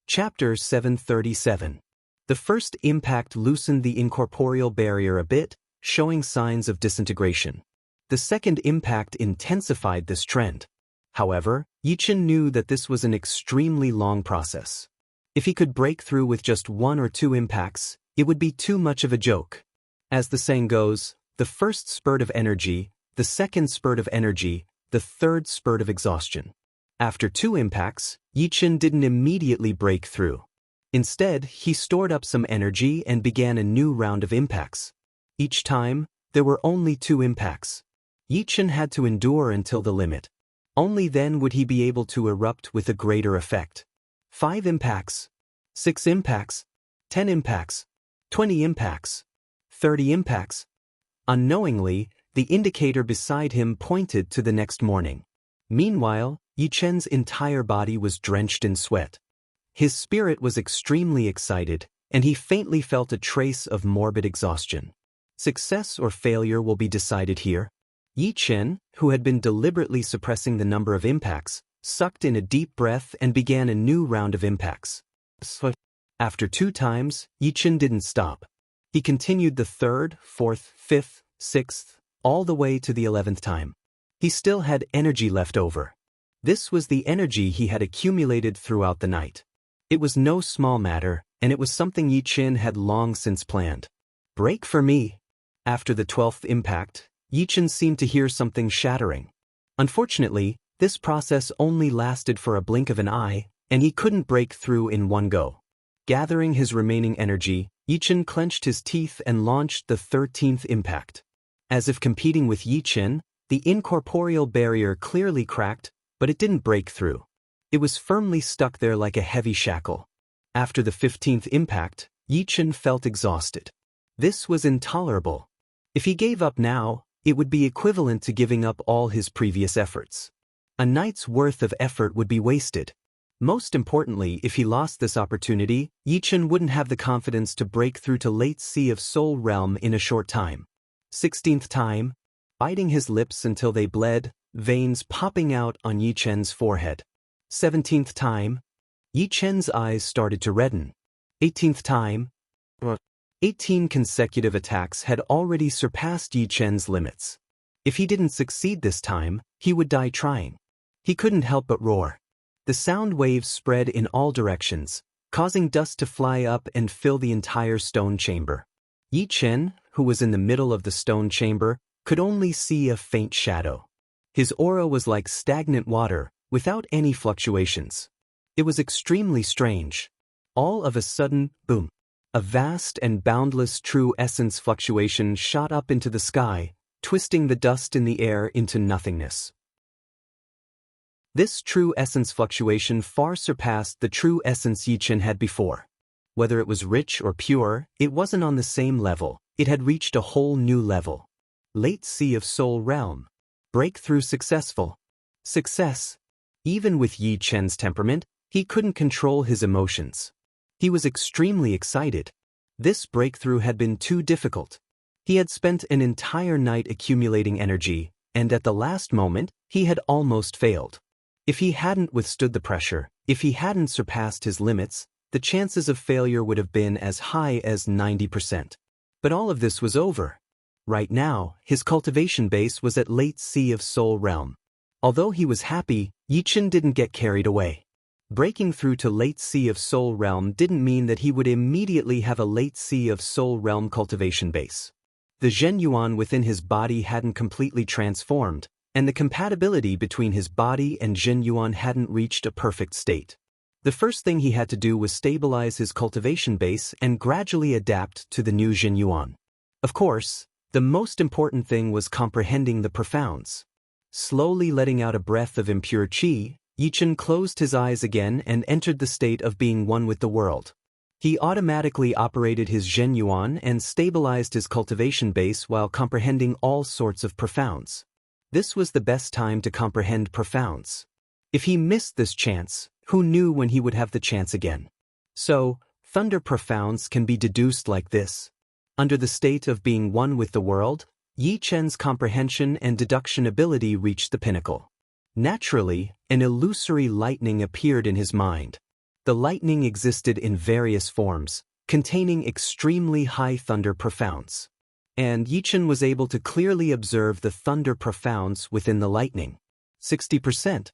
Chapter 737. The first impact loosened the incorporeal barrier a bit, showing signs of disintegration. The second impact intensified this trend. However, Yi Chen knew that this was an extremely long process. If he could break through with just 1 or 2 impacts, it would be too much of a joke. As the saying goes, the first spurt of energy, the second spurt of energy, the third spurt of exhaustion. After 2 impacts, Yi Chen didn't immediately break through. Instead, he stored up some energy and began a new round of impacts. Each time, there were only 2 impacts. Yi Chen had to endure until the limit. Only then would he be able to erupt with a greater effect. 5 impacts, 6 impacts, 10 impacts, 20 impacts, 30 impacts. Unknowingly, the indicator beside him pointed to the next morning. Meanwhile, Yi Chen's entire body was drenched in sweat. His spirit was extremely excited, and he faintly felt a trace of morbid exhaustion. Success or failure will be decided here. Yi Chen, who had been deliberately suppressing the number of impacts, sucked in a deep breath and began a new round of impacts. After 2 times, Yi Chen didn't stop. He continued the 3rd, 4th, 5th, 6th, all the way to the 11th time. He still had energy left over. This was the energy he had accumulated throughout the night. It was no small matter, and it was something Yi Chen had long since planned. Break for me. After the 12th impact, Yichen seemed to hear something shattering. Unfortunately, this process only lasted for a blink of an eye, and he couldn't break through in one go. Gathering his remaining energy, Yichen clenched his teeth and launched the 13th impact. As if competing with Yichen, the incorporeal barrier clearly cracked, but it didn't break through. It was firmly stuck there like a heavy shackle. After the 15th impact, Yichen felt exhausted. This was intolerable. If he gave up now, it would be equivalent to giving up all his previous efforts. A night's worth of effort would be wasted. Most importantly, if he lost this opportunity, Yichen wouldn't have the confidence to break through to late Sea of Soul Realm in a short time. 16th time, biting his lips until they bled, veins popping out on Yichen's forehead. 17th time, Yichen's eyes started to redden. 18th time, 18 consecutive attacks had already surpassed Yichen's limits. If he didn't succeed this time, he would die trying. He couldn't help but roar. The sound waves spread in all directions, causing dust to fly up and fill the entire stone chamber. Yichen, who was in the middle of the stone chamber, could only see a faint shadow. His aura was like stagnant water, without any fluctuations. It was extremely strange. All of a sudden, boom! A vast and boundless true essence fluctuation shot up into the sky, twisting the dust in the air into nothingness. This true essence fluctuation far surpassed the true essence Yichen had before. Whether it was rich or pure, it wasn't on the same level, it had reached a whole new level. Late Sea of Soul Realm. Breakthrough successful. Success. Even with Yichen's temperament, he couldn't control his emotions. He was extremely excited. This breakthrough had been too difficult. He had spent an entire night accumulating energy, and at the last moment, he had almost failed. If he hadn't withstood the pressure, if he hadn't surpassed his limits, the chances of failure would have been as high as 90%. But all of this was over. Right now, his cultivation base was at Late Sea of Soul Realm. Although he was happy, Yichen didn't get carried away. Breaking through to Late Sea of Soul Realm didn't mean that he would immediately have a Late Sea of Soul Realm cultivation base. The Zhenyuan within his body hadn't completely transformed, and the compatibility between his body and Zhenyuan hadn't reached a perfect state. The first thing he had to do was stabilize his cultivation base and gradually adapt to the new Zhenyuan. Of course, the most important thing was comprehending the profounds. Slowly letting out a breath of impure qi, Yichen closed his eyes again and entered the state of being one with the world. He automatically operated his Zhenyuan and stabilized his cultivation base while comprehending all sorts of profounds. This was the best time to comprehend profounds. If he missed this chance, who knew when he would have the chance again? So, thunder profounds can be deduced like this. Under the state of being one with the world, Yichen's comprehension and deduction ability reached the pinnacle. Naturally, an illusory lightning appeared in his mind. The lightning existed in various forms, containing extremely high thunder profounds. And Yichen was able to clearly observe the thunder profounds within the lightning. 60%,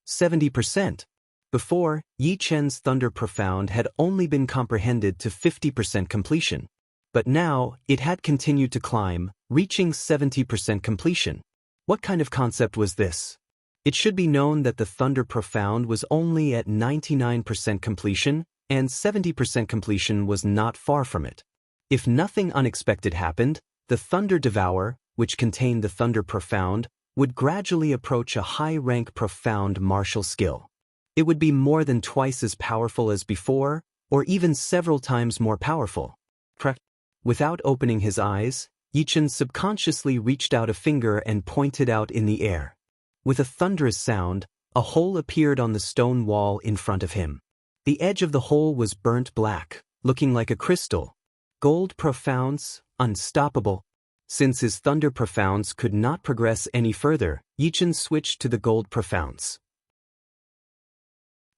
70%. Before, Yichen's thunder profound had only been comprehended to 50% completion. But now, it had continued to climb, reaching 70% completion. What kind of concept was this? It should be known that the thunder profound was only at 99% completion, and 70% completion was not far from it. If nothing unexpected happened, the Thunder Devour, which contained the Thunder Profound, would gradually approach a high-rank profound martial skill. It would be more than twice as powerful as before, or even several times more powerful. Without opening his eyes, Yichen subconsciously reached out a finger and pointed out in the air. With a thunderous sound, a hole appeared on the stone wall in front of him. The edge of the hole was burnt black, looking like a crystal. Gold profounds, unstoppable. Since his thunder profounds could not progress any further, Yichen switched to the gold profounds.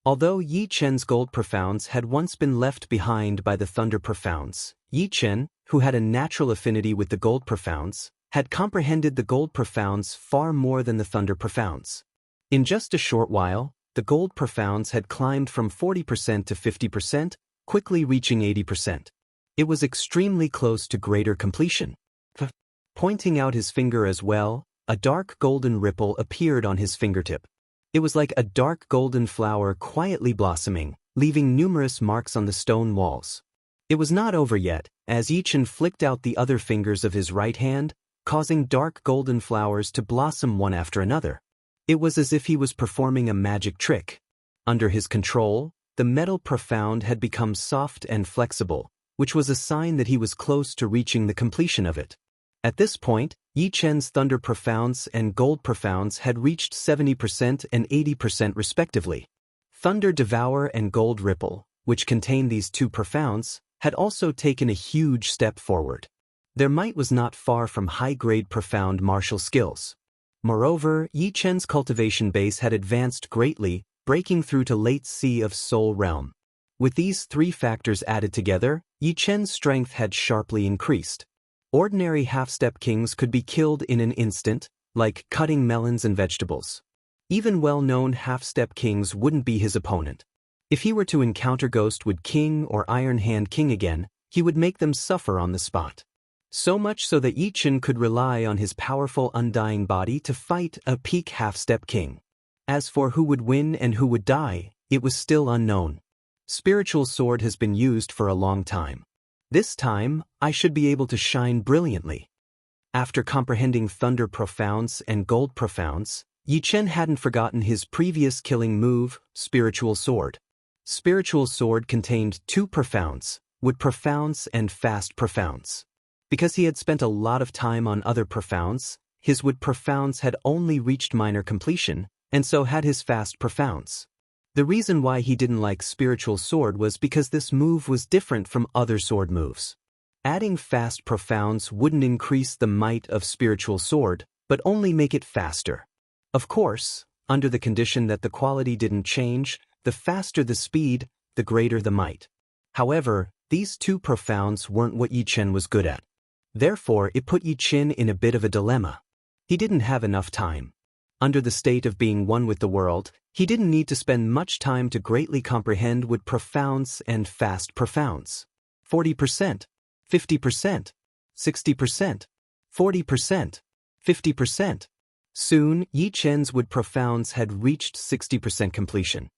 Although Yichen's gold profounds had once been left behind by the thunder profounds, Yichen, who had a natural affinity with the gold profounds, had comprehended the gold profounds far more than the thunder profounds. In just a short while, the gold profounds had climbed from 40% to 50%, quickly reaching 80%. It was extremely close to greater completion. Pointing out his finger as well, a dark golden ripple appeared on his fingertip. It was like a dark golden flower quietly blossoming, leaving numerous marks on the stone walls. It was not over yet, as Yichen flicked out the other fingers of his right hand, causing dark golden flowers to blossom one after another. It was as if he was performing a magic trick. Under his control, the metal profound had become soft and flexible, which was a sign that he was close to reaching the completion of it. At this point, Yichen's thunder profounds and gold profounds had reached 70% and 80% respectively. Thunder Devour and Gold Ripple, which contained these two profounds, had also taken a huge step forward. Their might was not far from high-grade profound martial skills. Moreover, Yichen's cultivation base had advanced greatly, breaking through to late Sea of Soul realm. With these three factors added together, Yichen's strength had sharply increased. Ordinary half-step kings could be killed in an instant, like cutting melons and vegetables. Even well-known half-step kings wouldn't be his opponent. If he were to encounter Ghostwood King or Iron Hand King again, he would make them suffer on the spot. So much so that Yichen could rely on his powerful undying body to fight a peak half-step king. As for who would win and who would die, it was still unknown. Spiritual Sword has been used for a long time. This time, I should be able to shine brilliantly. After comprehending Thunder Profounds and Gold Profounds, Yichen hadn't forgotten his previous killing move, Spiritual Sword. Spiritual Sword contained two profounds, Wood Profounds and Fast Profounds. Because he had spent a lot of time on other profounds, his Wood Profounds had only reached minor completion, and so had his Fast Profounds. The reason why he didn't like Spiritual Sword was because this move was different from other sword moves. Adding Fast Profounds wouldn't increase the might of Spiritual Sword, but only make it faster. Of course, under the condition that the quality didn't change, the faster the speed, the greater the might. However, these two profounds weren't what Yichen was good at. Therefore, it put Yichen in a bit of a dilemma. He didn't have enough time. Under the state of being one with the world, he didn't need to spend much time to greatly comprehend Wood Profounds and Fast Profounds. 40%, 50%, 60%, 40%, 50%. Soon, Yichen's Wood Profounds had reached 60% completion.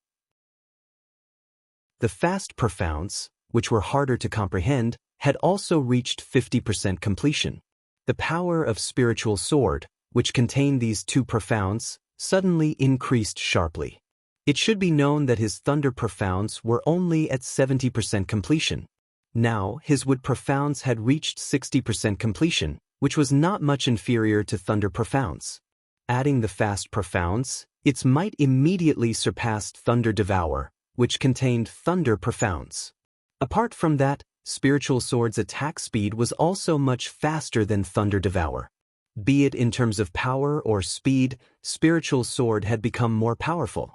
The Fast Profounds, which were harder to comprehend, had also reached 50% completion. The power of Spiritual Sword, which contained these two profounds, suddenly increased sharply. It should be known that his Thunder Profounds were only at 70% completion. Now, his Wood Profounds had reached 60% completion, which was not much inferior to Thunder Profounds. Adding the Fast Profounds, its might immediately surpassed Thunder Devour, which contained Thunder Profounds. Apart from that, Spiritual Sword's attack speed was also much faster than Thunder Devour. Be it in terms of power or speed, Spiritual Sword had become more powerful.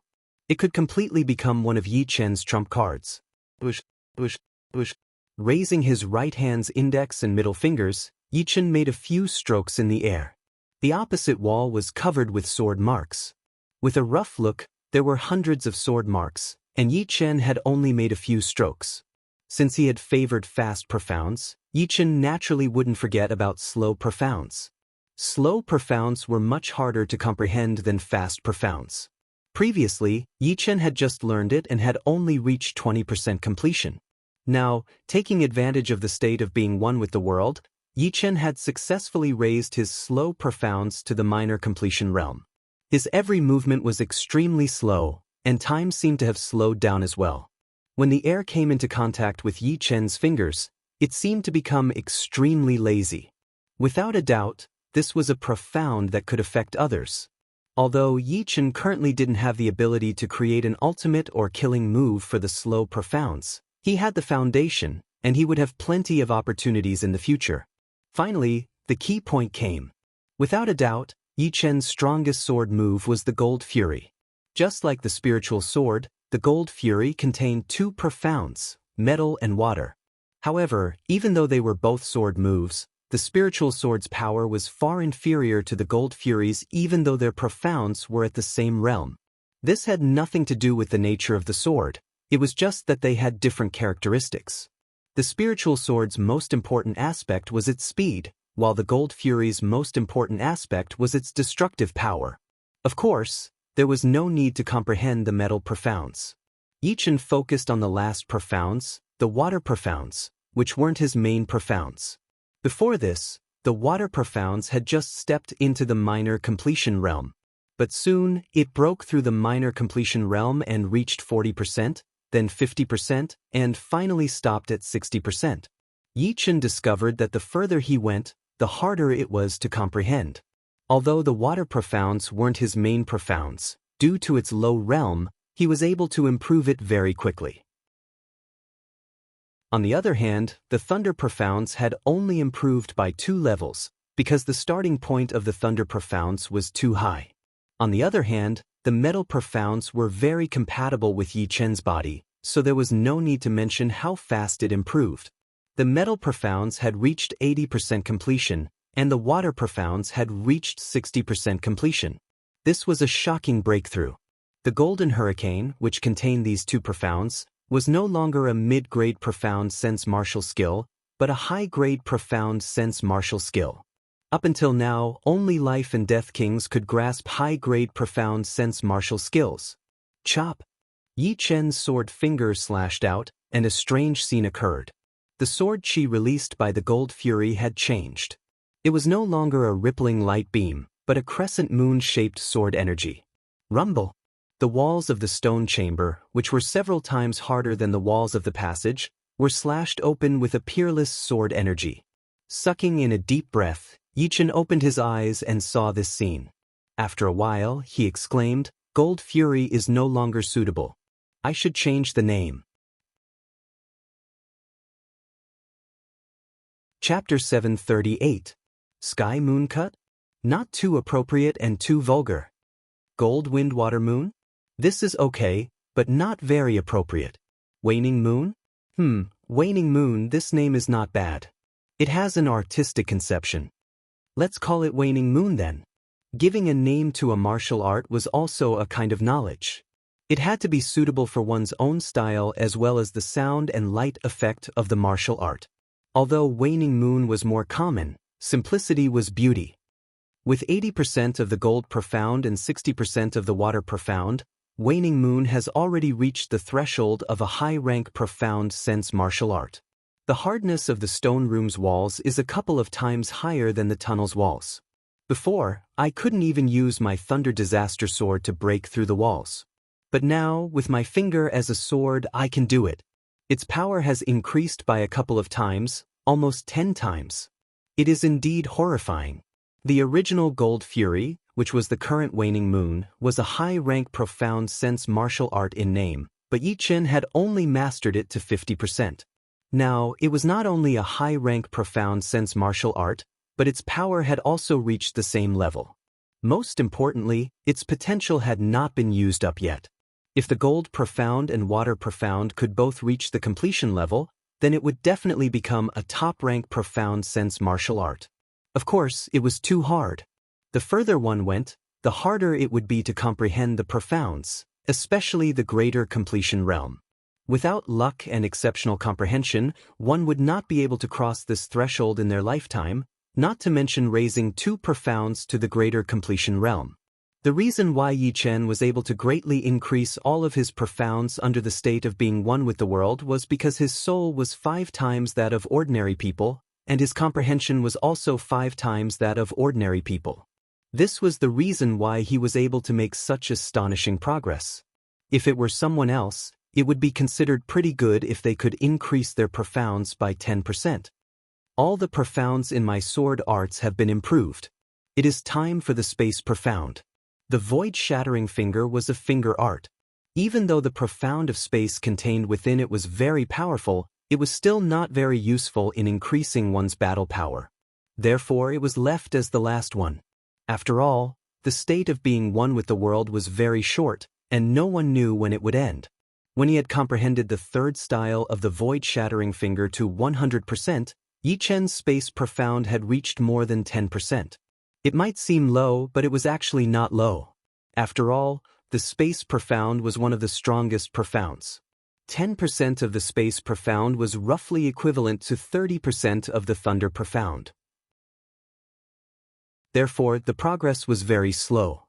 It could completely become one of Yichen's trump cards. Push, push, push. Raising his right hand's index and middle fingers, Yichen made a few strokes in the air. The opposite wall was covered with sword marks. With a rough look, there were hundreds of sword marks, and Yichen had only made a few strokes. Since he had favored Fast Profounds, Yichen naturally wouldn't forget about Slow Profounds. Slow Profounds were much harder to comprehend than Fast Profounds. Previously, Yichen had just learned it and had only reached 20% completion. Now, taking advantage of the state of being one with the world, Yichen had successfully raised his Slow Profounds to the minor completion realm. His every movement was extremely slow, and time seemed to have slowed down as well. When the air came into contact with Yichen's fingers, it seemed to become extremely lazy. Without a doubt, this was a profound that could affect others. Although Yichen currently didn't have the ability to create an ultimate or killing move for the Slow Profounds, he had the foundation, and he would have plenty of opportunities in the future. Finally, the key point came. Without a doubt, Yichen's strongest sword move was the Gold Fury. Just like the Spiritual Sword, the Gold Fury contained two profounds, metal and water. However, even though they were both sword moves, the Spiritual Sword's power was far inferior to the Gold Fury's even though their profounds were at the same realm. This had nothing to do with the nature of the sword, it was just that they had different characteristics. The Spiritual Sword's most important aspect was its speed, while the Gold Fury's most important aspect was its destructive power. Of course, there was no need to comprehend the metal profounds. Yichen focused on the last profounds, the water profounds, which weren't his main profounds. Before this, the water profounds had just stepped into the minor completion realm. But soon, it broke through the minor completion realm and reached 40%, then 50%, and finally stopped at 60%. Yichen discovered that the further he went, the harder it was to comprehend. Although the water profounds weren't his main profounds, due to its low realm, he was able to improve it very quickly. On the other hand, the thunder profounds had only improved by 2 levels, because the starting point of the thunder profounds was too high. On the other hand, the metal profounds were very compatible with Yichen's body, so there was no need to mention how fast it improved. The metal profounds had reached 80% completion, and the water profounds had reached 60% completion. This was a shocking breakthrough. The Golden Hurricane, which contained these 2 profounds, was no longer a mid-grade profound sense martial skill, but a high-grade profound sense martial skill. Up until now, only Life and Death Kings could grasp high-grade profound sense martial skills. Chop! Yichen's sword finger slashed out, and a strange scene occurred. The sword chi released by the Gold Fury had changed. It was no longer a rippling light beam, but a crescent moon-shaped sword energy. Rumble! The walls of the stone chamber, which were several times harder than the walls of the passage, were slashed open with a peerless sword energy. Sucking in a deep breath, Yichen opened his eyes and saw this scene. After a while, he exclaimed, "Gold Fury is no longer suitable. I should change the name." Chapter 738. Sky Moon Cut? Not too appropriate and too vulgar. Gold Wind Water Moon? This is okay, but not very appropriate. Waning Moon? Waning Moon, this name is not bad. It has an artistic conception. Let's call it Waning Moon then. Giving a name to a martial art was also a kind of knowledge. It had to be suitable for one's own style as well as the sound and light effect of the martial art. Although Waning Moon was more common, simplicity was beauty. With 80% of the gold profound and 60% of the water profound, Waning Moon has already reached the threshold of a high-rank profound sense martial art. The hardness of the stone room's walls is a couple of times higher than the tunnel's walls. Before, I couldn't even use my Thunder Disaster Sword to break through the walls. But now, with my finger as a sword, I can do it. Its power has increased by a couple of times, almost 10 times. It is indeed horrifying. The original Gold Fury, which was the current Waning Moon, was a high-rank profound sense martial art in name, but Yichen had only mastered it to 50%. Now, it was not only a high-rank profound sense martial art, but its power had also reached the same level. Most importantly, its potential had not been used up yet. If the Gold Profound and Water Profound could both reach the completion level, then it would definitely become a top-rank profound sense martial art. Of course, it was too hard. The further one went, the harder it would be to comprehend the profounds, especially the greater completion realm. Without luck and exceptional comprehension, one would not be able to cross this threshold in their lifetime, not to mention raising 2 profounds to the greater completion realm. The reason why Yichen was able to greatly increase all of his profounds under the state of being one with the world was because his soul was 5 times that of ordinary people, and his comprehension was also 5 times that of ordinary people. This was the reason why he was able to make such astonishing progress. If it were someone else, it would be considered pretty good if they could increase their profounds by 10%. All the profounds in my sword arts have been improved. It is time for the space profound. The void-shattering finger was a finger art. Even though the profound of space contained within it was very powerful, it was still not very useful in increasing one's battle power. Therefore, it was left as the last one. After all, the state of being one with the world was very short, and no one knew when it would end. When he had comprehended the third style of the void-shattering finger to 100%, Yichen's space profound had reached more than 10%. It might seem low, but it was actually not low. After all, the space profound was one of the strongest profounds. 10% of the space profound was roughly equivalent to 30% of the thunder profound. Therefore, the progress was very slow.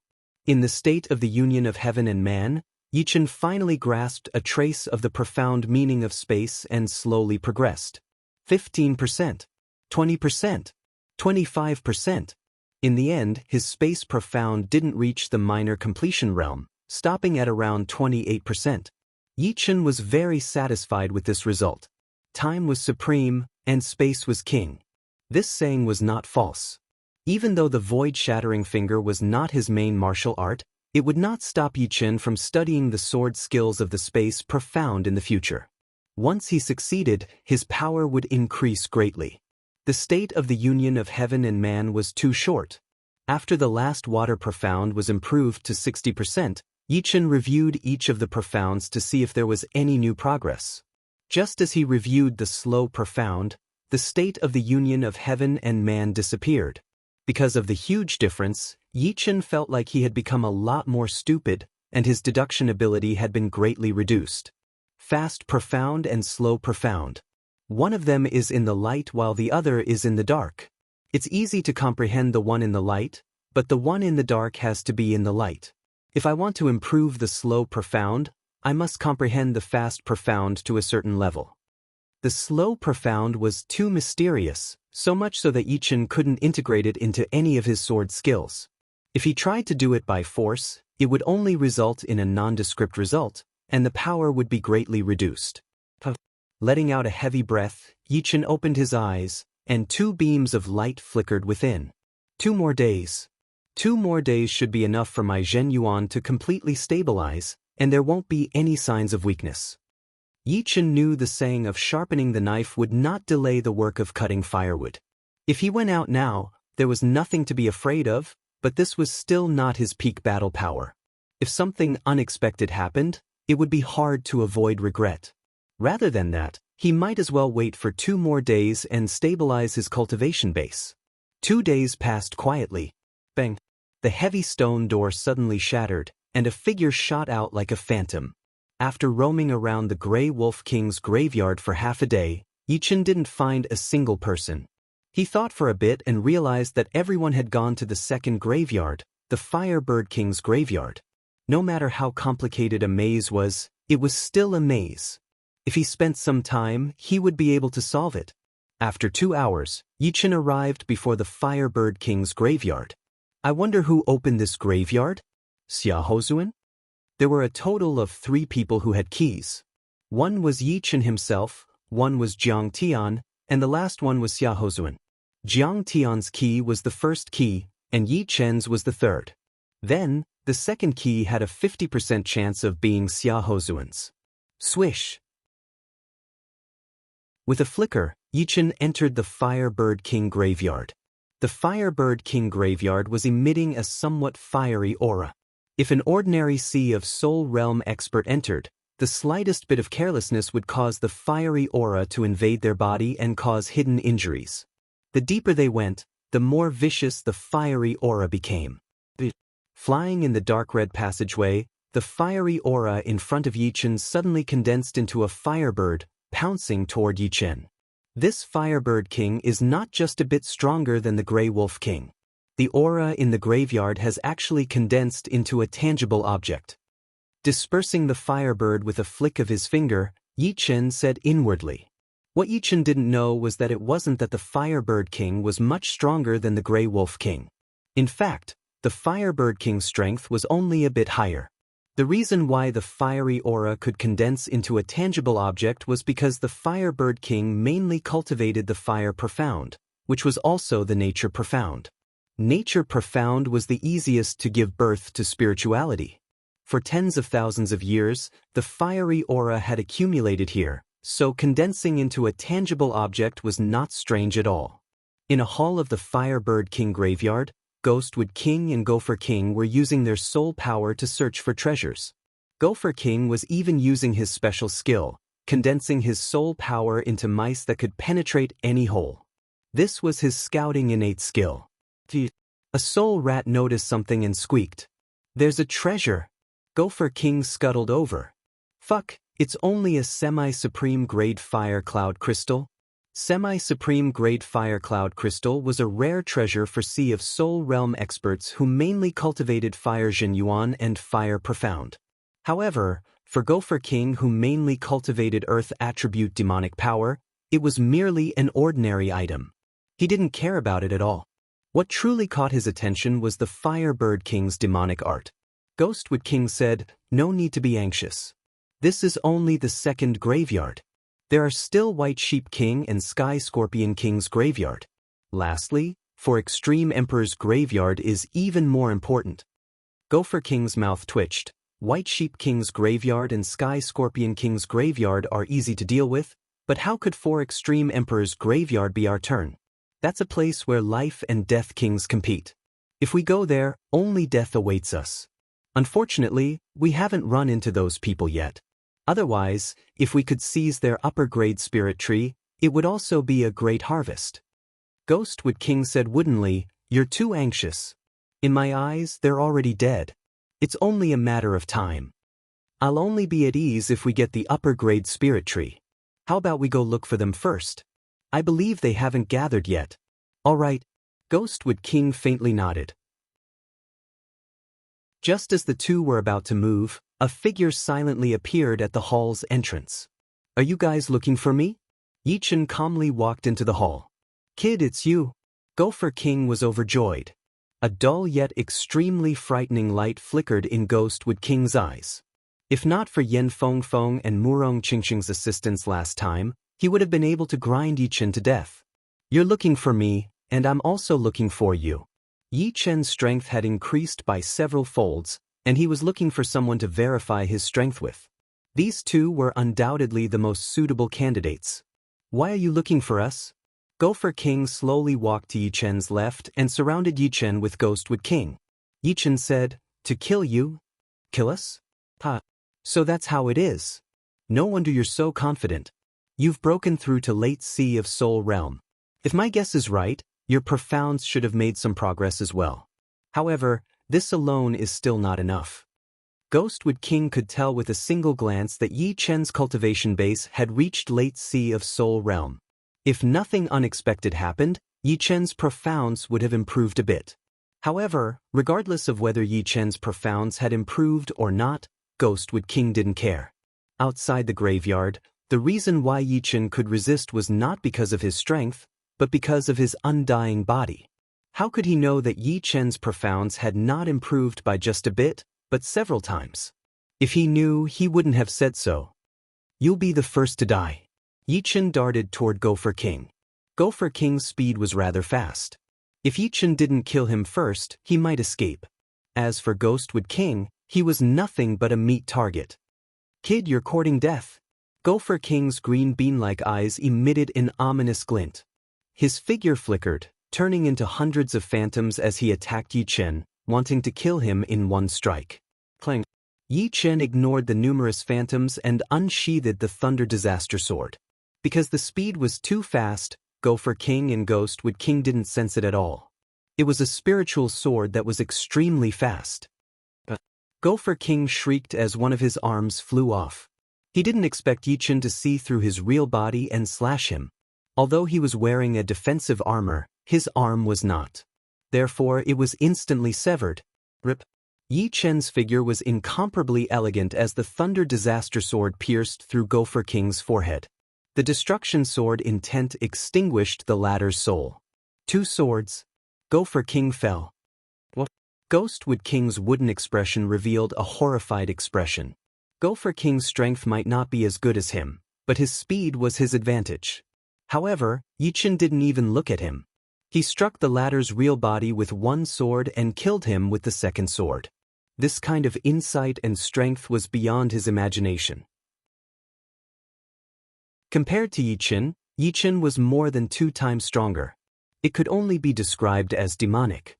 In the state of the union of heaven and man, Yichen finally grasped a trace of the profound meaning of space and slowly progressed. 15%, 20%, 25%. In the end, his space profound didn't reach the minor completion realm, stopping at around 28%. Yichen was very satisfied with this result. Time was supreme, and space was king. This saying was not false. Even though the void-shattering finger was not his main martial art, it would not stop Yichen from studying the sword skills of the space profound in the future. Once he succeeded, his power would increase greatly. The state of the union of heaven and man was too short. After the last water profound was improved to 60%, Yichen reviewed each of the profounds to see if there was any new progress. Just as he reviewed the slow profound, the state of the union of heaven and man disappeared. Because of the huge difference, Yichen felt like he had become a lot more stupid, and his deduction ability had been greatly reduced. Fast profound and slow profound. One of them is in the light while the other is in the dark. It's easy to comprehend the one in the light, but the one in the dark has to be in the light. If I want to improve the slow profound, I must comprehend the fast profound to a certain level. The slow profound was too mysterious, so much so that Yichen couldn't integrate it into any of his sword skills. If he tried to do it by force, it would only result in a nondescript result, and the power would be greatly reduced. Letting out a heavy breath, Yichen opened his eyes, and 2 beams of light flickered within. 2 more days. 2 more days should be enough for my Zhen Yuan to completely stabilize, and there won't be any signs of weakness. Yichen knew the saying of sharpening the knife would not delay the work of cutting firewood. If he went out now, there was nothing to be afraid of, but this was still not his peak battle power. If something unexpected happened, it would be hard to avoid regret. Rather than that, he might as well wait for 2 more days and stabilize his cultivation base. 2 days passed quietly. Bang! The heavy stone door suddenly shattered, and a figure shot out like a phantom. After roaming around the Grey Wolf King's graveyard for half a day, Yichen didn't find a single person. He thought for a bit and realized that everyone had gone to the second graveyard, the Firebird King's graveyard. No matter how complicated a maze was, it was still a maze. If he spent some time, he would be able to solve it. After 2 hours, Yichen arrived before the Firebird King's graveyard. I wonder who opened this graveyard? Xia Hozuan? There were a total of 3 people who had keys. One was Yichen himself, one was Jiang Tian, and the last one was Xia Hozuan. Jiang Tian's key was the first key, and Yichen's was the third. Then, the second key had a 50% chance of being Xia Hozuan's. Swish! With a flicker, Yichen entered the Firebird King graveyard. The Firebird King graveyard was emitting a somewhat fiery aura. If an ordinary Sea of Soul Realm expert entered, the slightest bit of carelessness would cause the fiery aura to invade their body and cause hidden injuries. The deeper they went, the more vicious the fiery aura became. Flying in the dark red passageway, the fiery aura in front of Yichen suddenly condensed into a firebird, pouncing toward Yichen. This Firebird King is not just a bit stronger than the Grey Wolf King. The aura in the graveyard has actually condensed into a tangible object. Dispersing the firebird with a flick of his finger, Yichen said inwardly. What Yichen didn't know was that it wasn't that the Firebird King was much stronger than the Grey Wolf King. In fact, the Firebird King's strength was only a bit higher. The reason why the fiery aura could condense into a tangible object was because the Firebird King mainly cultivated the Fire Profound, which was also the Nature Profound. Nature Profound was the easiest to give birth to spirituality. For tens of thousands of years, the fiery aura had accumulated here, so condensing into a tangible object was not strange at all. In a hall of the Firebird King graveyard, Ghostwood King and Gopher King were using their soul power to search for treasures. Gopher King was even using his special skill, condensing his soul power into mice that could penetrate any hole. This was his scouting innate skill. A soul rat noticed something and squeaked. "There's a treasure!" Gopher King scuttled over. "Fuck, it's only a semi-supreme grade fire cloud crystal." Semi-supreme grade fire cloud crystal was a rare treasure for Sea of Soul realm experts who mainly cultivated fire Jinyuan and fire profound. However, for Gopher King who mainly cultivated earth attribute demonic power, it was merely an ordinary item. He didn't care about it at all. What truly caught his attention was the Firebird King's demonic art. Ghostwood King said, "No need to be anxious. This is only the second graveyard. There are still White Sheep King and Sky Scorpion King's graveyard. Lastly, for Extreme Emperor's graveyard is even more important." Gopher King's mouth twitched. White Sheep King's graveyard and Sky Scorpion King's graveyard are easy to deal with, but how could for Extreme Emperor's graveyard be our turn? That's a place where life and death kings compete. If we go there, only death awaits us. Unfortunately, we haven't run into those people yet. Otherwise, if we could seize their upper-grade spirit tree, it would also be a great harvest. Ghostwood King said woodenly, "You're too anxious. In my eyes, they're already dead. It's only a matter of time. I'll only be at ease if we get the upper-grade spirit tree. How about we go look for them first? I believe they haven't gathered yet." "All right." Ghostwood King faintly nodded. Just as the two were about to move, a figure silently appeared at the hall's entrance. "Are you guys looking for me?" Yichen calmly walked into the hall. "Kid, it's you." Gopher King was overjoyed. A dull yet extremely frightening light flickered in Ghostwood King's eyes. If not for Yen Fengfeng and Murong Qingqing's assistance last time, he would have been able to grind Yichen to death. "You're looking for me, and I'm also looking for you." Yichen's strength had increased by several folds, and he was looking for someone to verify his strength with. These two were undoubtedly the most suitable candidates. "Why are you looking for us?" Gopher King slowly walked to Yichen's left and surrounded Yichen with Ghostwood King. Yichen said, "To kill you? Kill us? Ha. So that's how it is. No wonder you're so confident. You've broken through to late Sea of Soul realm. If my guess is right, your profounds should have made some progress as well. However, this alone is still not enough." Ghostwood King could tell with a single glance that Yi Chen's cultivation base had reached late Sea of Soul realm. If nothing unexpected happened, Yi Chen's profounds would have improved a bit. However, regardless of whether Yi Chen's profounds had improved or not, Ghostwood King didn't care. Outside the graveyard, the reason why Yi Chen could resist was not because of his strength, but because of his undying body. How could he know that Yi Chen's profounds had not improved by just a bit, but several times? If he knew, he wouldn't have said so. "You'll be the first to die." Yi Chen darted toward Gopher King. Gopher King's speed was rather fast. If Yi Chen didn't kill him first, he might escape. As for Ghostwood King, he was nothing but a meat target. "Kid, you're courting death." Gopher King's green bean-like eyes emitted an ominous glint. His figure flickered, turning into hundreds of phantoms as he attacked Yi Chen, wanting to kill him in one strike. Clang. Yi Chen ignored the numerous phantoms and unsheathed the Thunder Disaster Sword. Because the speed was too fast, Gopher King and Ghostwood King didn't sense it at all. It was a spiritual sword that was extremely fast. Gopher King shrieked as one of his arms flew off. He didn't expect Yi Chen to see through his real body and slash him. Although he was wearing a defensive armor, his arm was not. Therefore, it was instantly severed. Rip. Yi Chen's figure was incomparably elegant as the Thunder Disaster Sword pierced through Gopher King's forehead. The Destruction Sword intent extinguished the latter's soul. Two swords. Gopher King fell. What? Ghostwood King's wooden expression revealed a horrified expression. Gopher King's strength might not be as good as him, but his speed was his advantage. However, Yi Chen didn't even look at him. He struck the latter's real body with one sword and killed him with the second sword. This kind of insight and strength was beyond his imagination. Compared to Yi Chen was more than 2 times stronger. It could only be described as demonic.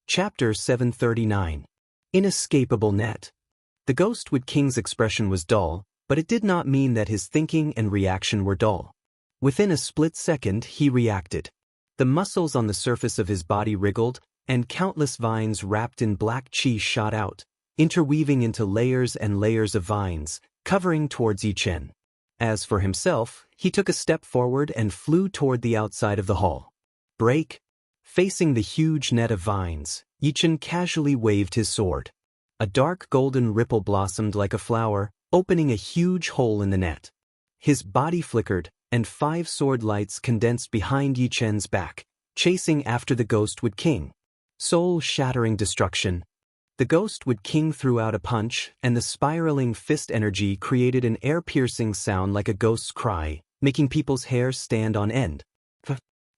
Chapter 739. Inescapable Net. The Ghostwood King's expression was dull, but it did not mean that his thinking and reaction were dull. Within a split second, he reacted. The muscles on the surface of his body wriggled, and countless vines wrapped in black chi shot out, interweaving into layers and layers of vines, covering towards Yi Chen. As for himself, he took a step forward and flew toward the outside of the hall. Break. Facing the huge net of vines, Yi Chen casually waved his sword. A dark golden ripple blossomed like a flower, opening a huge hole in the net. His body flickered, and 5 sword lights condensed behind Yi Chen's back, chasing after the Ghostwood King. Soul-shattering destruction. The Ghostwood King threw out a punch, and the spiraling fist energy created an air-piercing sound like a ghost's cry, making people's hair stand on end.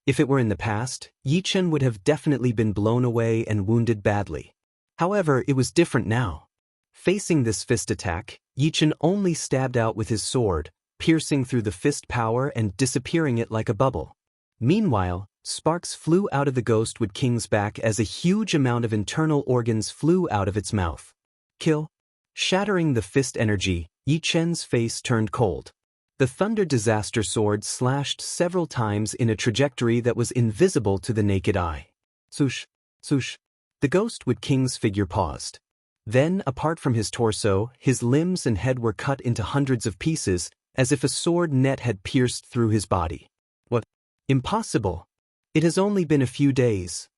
If it were in the past, Yi Chen would have definitely been blown away and wounded badly. However, it was different now. Facing this fist attack, Yi Chen only stabbed out with his sword, piercing through the fist power and disappearing it like a bubble. Meanwhile, sparks flew out of the Ghostwood King's back as a huge amount of internal organs flew out of its mouth. Kill. Shattering the fist energy, Yi Chen's face turned cold. The Thunder Disaster Sword slashed several times in a trajectory that was invisible to the naked eye. Swoosh, swoosh. The Ghostwood King's figure paused. Then, apart from his torso, his limbs and head were cut into hundreds of pieces, as if a sword net had pierced through his body. What? Impossible. It has only been a few days.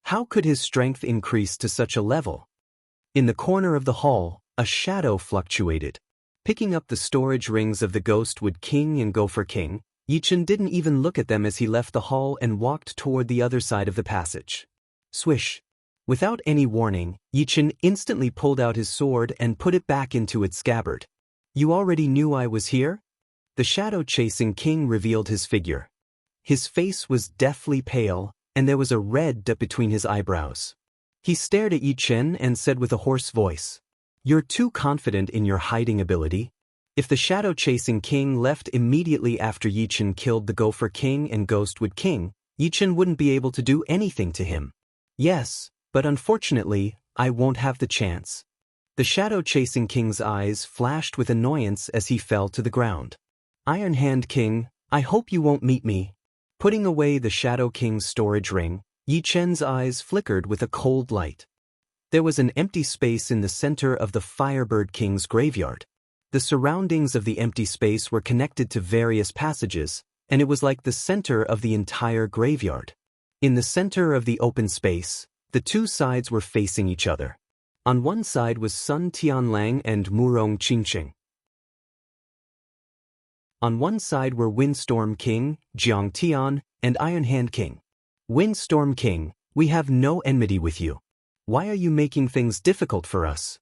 How could his strength increase to such a level? In the corner of the hall, a shadow fluctuated. Picking up the storage rings of the Ghostwood King and Gopher King, Yi Chen didn't even look at them as he left the hall and walked toward the other side of the passage. Swish. Without any warning, Yi Chen instantly pulled out his sword and put it back into its scabbard. You already knew I was here? The shadow-chasing king revealed his figure. His face was deathly pale, and there was a red dot between his eyebrows. He stared at Yi Chen and said with a hoarse voice, "You're too confident in your hiding ability." If the shadow-chasing king left immediately after Yi Chen killed the Gopher King and Ghostwood King, Yi Chen wouldn't be able to do anything to him. Yes, but unfortunately, I won't have the chance. The shadow-chasing king's eyes flashed with annoyance as he fell to the ground. Iron Hand King, I hope you won't meet me. Putting away the Shadow King's storage ring, Yi Chen's eyes flickered with a cold light. There was an empty space in the center of the Firebird King's graveyard. The surroundings of the empty space were connected to various passages, and it was like the center of the entire graveyard. In the center of the open space, the 2 sides were facing each other. On one side was Sun Tianlang and Murong Qingqing. On one side were Windstorm King, Jiang Tian, and Iron Hand King. Windstorm King, we have no enmity with you. Why are you making things difficult for us?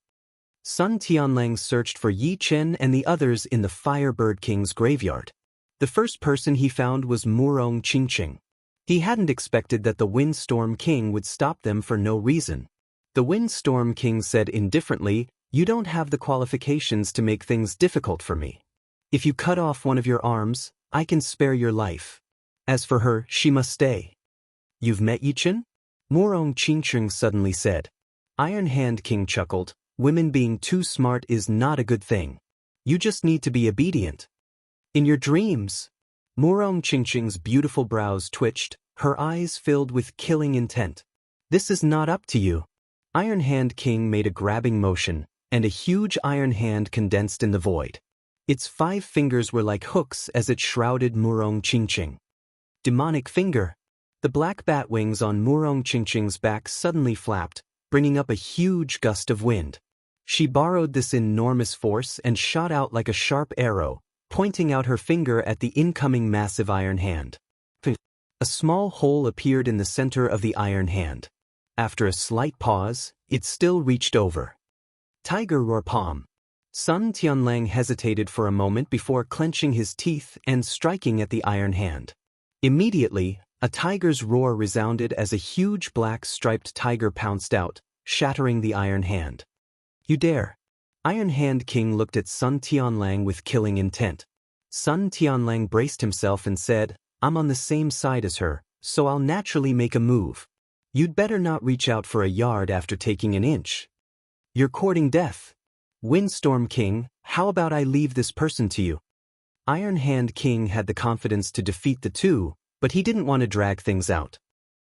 Sun Tianlang searched for Yi Chen and the others in the Firebird King's graveyard. The first person he found was Murong Qingqing. He hadn't expected that the Windstorm King would stop them for no reason. The Windstorm King said indifferently, "You don't have the qualifications to make things difficult for me. If you cut off one of your arms, I can spare your life. As for her, she must stay." You've met Yi Chen? Murong Qingqing suddenly said. Iron Hand King chuckled, "Women being too smart is not a good thing. You just need to be obedient." In your dreams. Murong Qingqing's beautiful brows twitched, her eyes filled with killing intent. This is not up to you. Iron Hand King made a grabbing motion, and a huge iron hand condensed in the void. Its 5 fingers were like hooks as it shrouded Murong Qingqing. Demonic finger. The black bat wings on Murong Qingqing's back suddenly flapped, bringing up a huge gust of wind. She borrowed this enormous force and shot out like a sharp arrow, pointing out her finger at the incoming massive iron hand. A small hole appeared in the center of the iron hand. After a slight pause, it still reached over. Tiger Roar Palm. Sun Tianlang hesitated for a moment before clenching his teeth and striking at the iron hand. Immediately, a tiger's roar resounded as a huge black striped tiger pounced out, shattering the iron hand. You dare. Iron Hand King looked at Sun Tianlang with killing intent. Sun Tianlang braced himself and said, "I'm on the same side as her, so I'll naturally make a move. You'd better not reach out for a yard after taking an inch. You're courting death. Windstorm King, how about I leave this person to you?" Iron Hand King had the confidence to defeat the 2, but he didn't want to drag things out.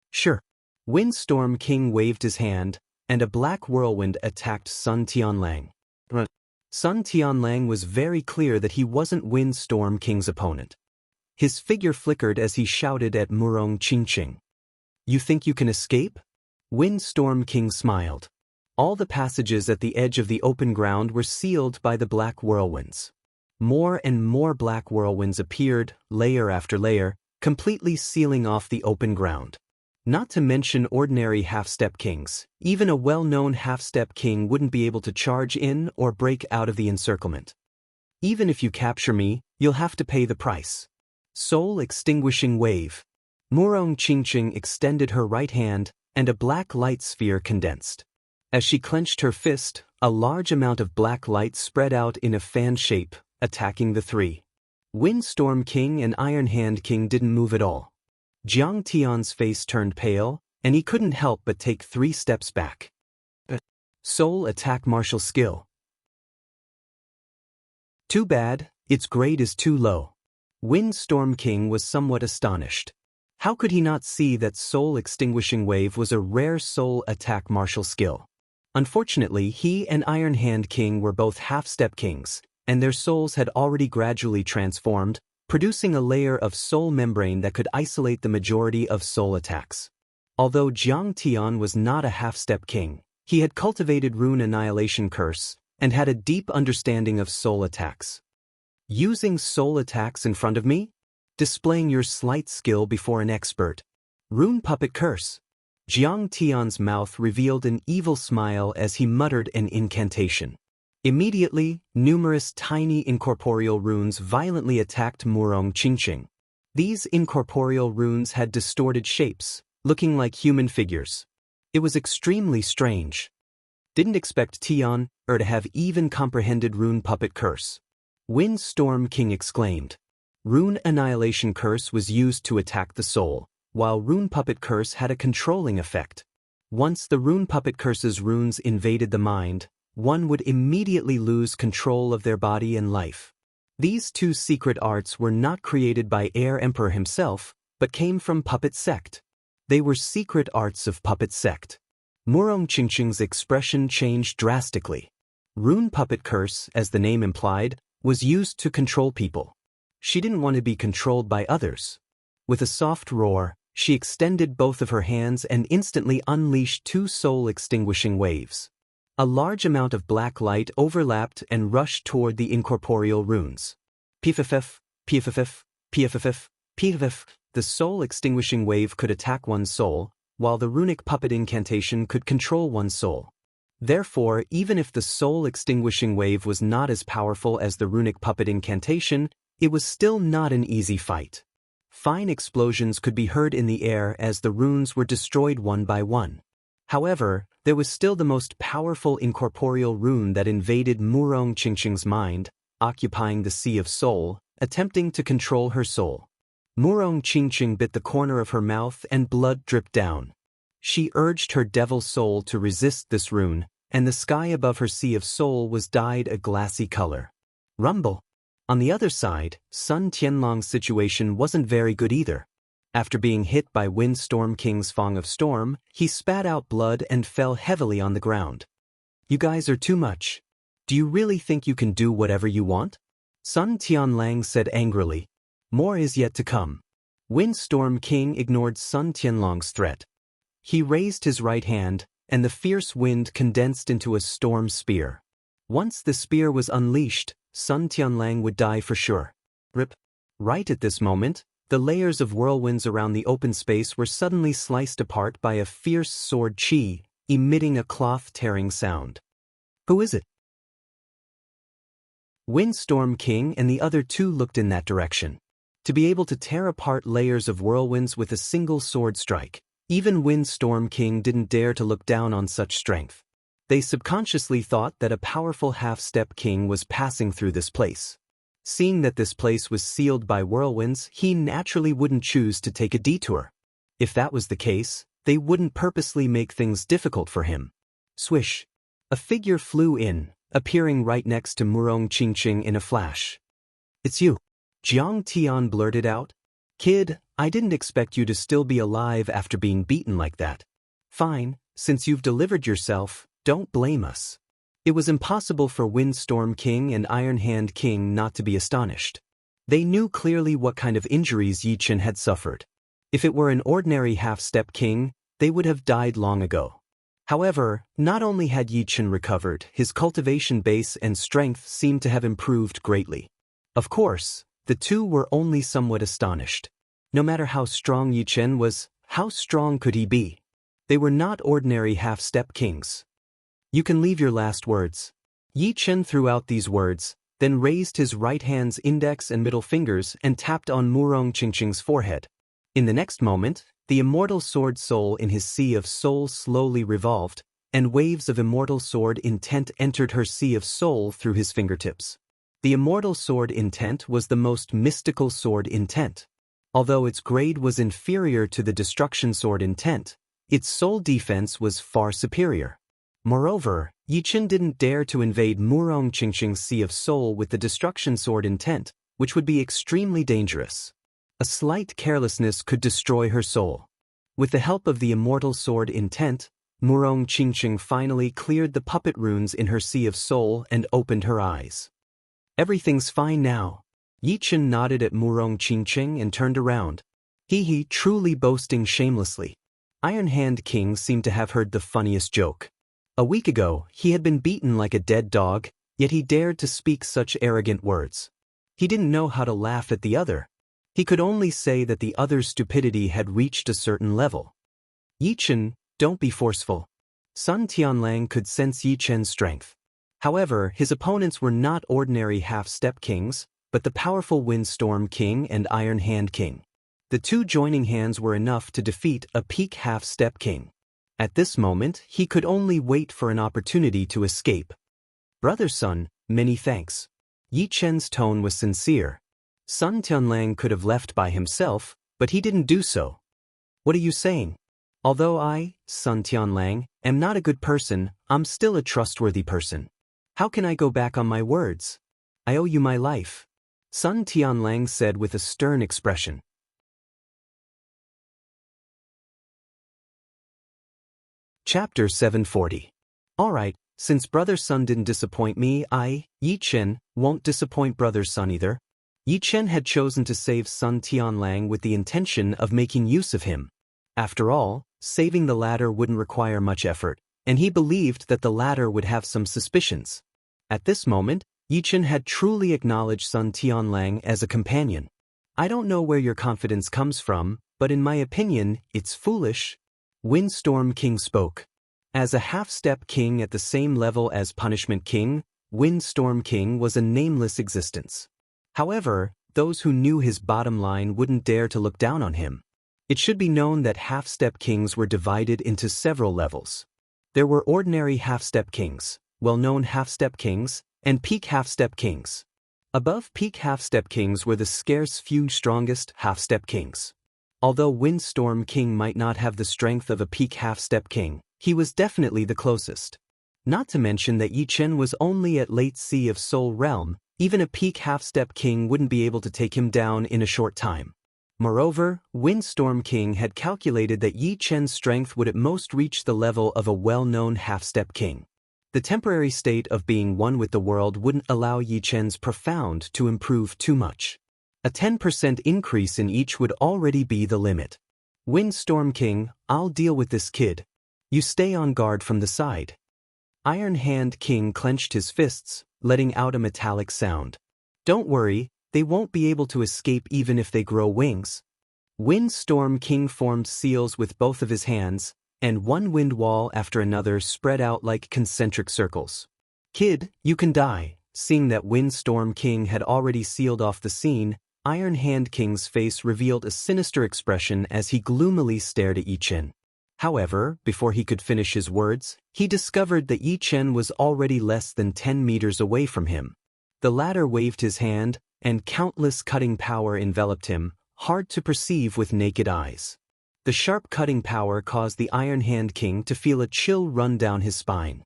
Sure. Windstorm King waved his hand, and a black whirlwind attacked Sun Tianlang. Sun Tianlang was very clear that he wasn't Windstorm King's opponent. His figure flickered as he shouted at Murong Qingqing. "You think you can escape?" Windstorm King smiled. All the passages at the edge of the open ground were sealed by the black whirlwinds. More and more black whirlwinds appeared, layer after layer, completely sealing off the open ground. Not to mention ordinary half-step kings, even a well-known half-step king wouldn't be able to charge in or break out of the encirclement. "Even if you capture me, you'll have to pay the price." Soul Extinguishing Wave. Murong Qingqing extended her right hand, and a black light sphere condensed. As she clenched her fist, a large amount of black light spread out in a fan shape, attacking the three. Windstorm King and Iron Hand King didn't move at all. Jiang Tian's face turned pale, and he couldn't help but take 3 steps back. Soul Attack Martial Skill. Too bad, its grade is too low. Windstorm King was somewhat astonished. How could he not see that Soul Extinguishing Wave was a rare soul attack martial skill? Unfortunately, he and Iron Hand King were both half-step kings, and their souls had already gradually transformed, producing a layer of soul membrane that could isolate the majority of soul attacks. Although Jiang Tian was not a half-step king, he had cultivated Rune Annihilation Curse and had a deep understanding of soul attacks. Using soul attacks in front of me? Displaying your slight skill before an expert. Rune Puppet Curse. Jiang Tian's mouth revealed an evil smile as he muttered an incantation. Immediately, numerous tiny incorporeal runes violently attacked Murong Qingqing. These incorporeal runes had distorted shapes, looking like human figures. It was extremely strange. Didn't expect Tian to have even comprehended Rune Puppet Curse. Windstorm King exclaimed. Rune Annihilation Curse was used to attack the soul, while Rune Puppet Curse had a controlling effect. Once the Rune Puppet Curse's runes invaded the mind, one would immediately lose control of their body and life. These 2 secret arts were not created by Air Emperor himself, but came from Puppet Sect. They were secret arts of Puppet Sect. Murong Qingqing's expression changed drastically. Rune Puppet Curse, as the name implied, was used to control people. She didn't want to be controlled by others. With a soft roar, she extended both of her hands and instantly unleashed 2 soul-extinguishing waves. A large amount of black light overlapped and rushed toward the incorporeal runes. Pff, pff, pff, pff. The soul-extinguishing wave could attack one's soul, while the runic puppet incantation could control one's soul. Therefore, even if the soul-extinguishing wave was not as powerful as the runic puppet incantation, it was still not an easy fight. Fine explosions could be heard in the air as the runes were destroyed one by one. However, there was still the most powerful incorporeal rune that invaded Murong Qingqing's mind, occupying the Sea of Soul, attempting to control her soul. Murong Qingqing bit the corner of her mouth and blood dripped down. She urged her devil soul to resist this rune, and the sky above her Sea of Soul was dyed a glassy color. Rumble. On the other side, Sun Tianlong's situation wasn't very good either. After being hit by Windstorm King's Fong of Storm, he spat out blood and fell heavily on the ground. "You guys are too much. Do you really think you can do whatever you want?" Sun Tianlang said angrily. "More is yet to come." Windstorm King ignored Sun Tianlong's threat. He raised his right hand, and the fierce wind condensed into a storm spear. Once the spear was unleashed, Sun Tianlang would die for sure. Rip. Right at this moment, the layers of whirlwinds around the open space were suddenly sliced apart by a fierce sword chi, emitting a cloth-tearing sound. "Who is it?" Windstorm King and the other 2 looked in that direction. To be able to tear apart layers of whirlwinds with a single sword strike, even Windstorm King didn't dare to look down on such strength. They subconsciously thought that a powerful half-step king was passing through this place. Seeing that this place was sealed by whirlwinds, he naturally wouldn't choose to take a detour. If that was the case, they wouldn't purposely make things difficult for him. Swish. A figure flew in, appearing right next to Murong Qingqing in a flash. "It's you." Jiang Tian blurted out. "Kid, I didn't expect you to still be alive after being beaten like that." "Fine, since you've delivered yourself, don't blame us." It was impossible for Windstorm King and Iron Hand King not to be astonished. They knew clearly what kind of injuries Yi Chen had suffered. If it were an ordinary half-step king, they would have died long ago. However, not only had Yi Chen recovered, his cultivation base and strength seemed to have improved greatly. Of course, the two were only somewhat astonished. No matter how strong Yi Chen was, how strong could he be? They were not ordinary half-step kings. You can leave your last words. Yi Chen threw out these words, then raised his right hand's index and middle fingers and tapped on Murong Qingqing's forehead. In the next moment, the immortal sword soul in his sea of soul slowly revolved, and waves of immortal sword intent entered her sea of soul through his fingertips. The immortal sword intent was the most mystical sword intent. Although its grade was inferior to the destruction sword intent, its soul defense was far superior. Moreover, Yi Chen didn't dare to invade Murong Qingqing's sea of soul with the destruction sword intent, which would be extremely dangerous. A slight carelessness could destroy her soul. With the help of the immortal sword intent, Murong Qingqing finally cleared the puppet runes in her sea of soul and opened her eyes. Everything's fine now. Yi Chen nodded at Murong Qingqing and turned around. He truly boasting shamelessly. Iron Hand King seemed to have heard the funniest joke. A week ago, he had been beaten like a dead dog, yet he dared to speak such arrogant words. He didn't know how to laugh at the other. He could only say that the other's stupidity had reached a certain level. Yi Chen, don't be forceful. Sun Tianlang could sense Yi Chen's strength. However, his opponents were not ordinary half-step kings, but the powerful Windstorm King and Iron Hand King. The two joining hands were enough to defeat a peak half-step king. At this moment, he could only wait for an opportunity to escape. Brother Sun, many thanks. Yi Chen's tone was sincere. Sun Tianlang could have left by himself, but he didn't do so. What are you saying? Although I, Sun Tianlang, am not a good person, I'm still a trustworthy person. How can I go back on my words? I owe you my life. Sun Tianlang said with a stern expression. Chapter 740. Alright, since Brother Sun didn't disappoint me, I, Yi Chen, won't disappoint Brother Sun either. Yi Chen had chosen to save Sun Tianlang with the intention of making use of him. After all, saving the latter wouldn't require much effort, and he believed that the latter would have some suspicions. At this moment, Yi Chen had truly acknowledged Sun Tianlang as a companion. I don't know where your confidence comes from, but in my opinion, it's foolish. Windstorm King spoke. As a half-step king at the same level as Punishment King, Windstorm King was a nameless existence. However, those who knew his bottom line wouldn't dare to look down on him. It should be known that half-step kings were divided into several levels. There were ordinary half-step kings, well-known half-step kings, and peak half-step kings. Above peak half-step kings were the scarce few strongest half-step kings. Although Windstorm King might not have the strength of a peak half-step king, he was definitely the closest. Not to mention that Yi Chen was only at late Sea of Soul realm, even a peak half-step king wouldn't be able to take him down in a short time. Moreover, Windstorm King had calculated that Yi Chen's strength would at most reach the level of a well-known half-step king. The temporary state of being one with the world wouldn't allow Yi Chen's profound to improve too much. A 10% increase in each would already be the limit. Windstorm King, I'll deal with this kid. You stay on guard from the side. Iron Hand King clenched his fists, letting out a metallic sound. Don't worry, they won't be able to escape even if they grow wings. Windstorm King formed seals with both of his hands, and one wind wall after another spread out like concentric circles. Kid, you can die. Seeing that Windstorm King had already sealed off the scene, Iron Hand King's face revealed a sinister expression as he gloomily stared at Yi Chen. However, before he could finish his words, he discovered that Yi Chen was already less than 10 meters away from him. The latter waved his hand, and countless cutting power enveloped him, hard to perceive with naked eyes. The sharp cutting power caused the Iron Hand King to feel a chill run down his spine.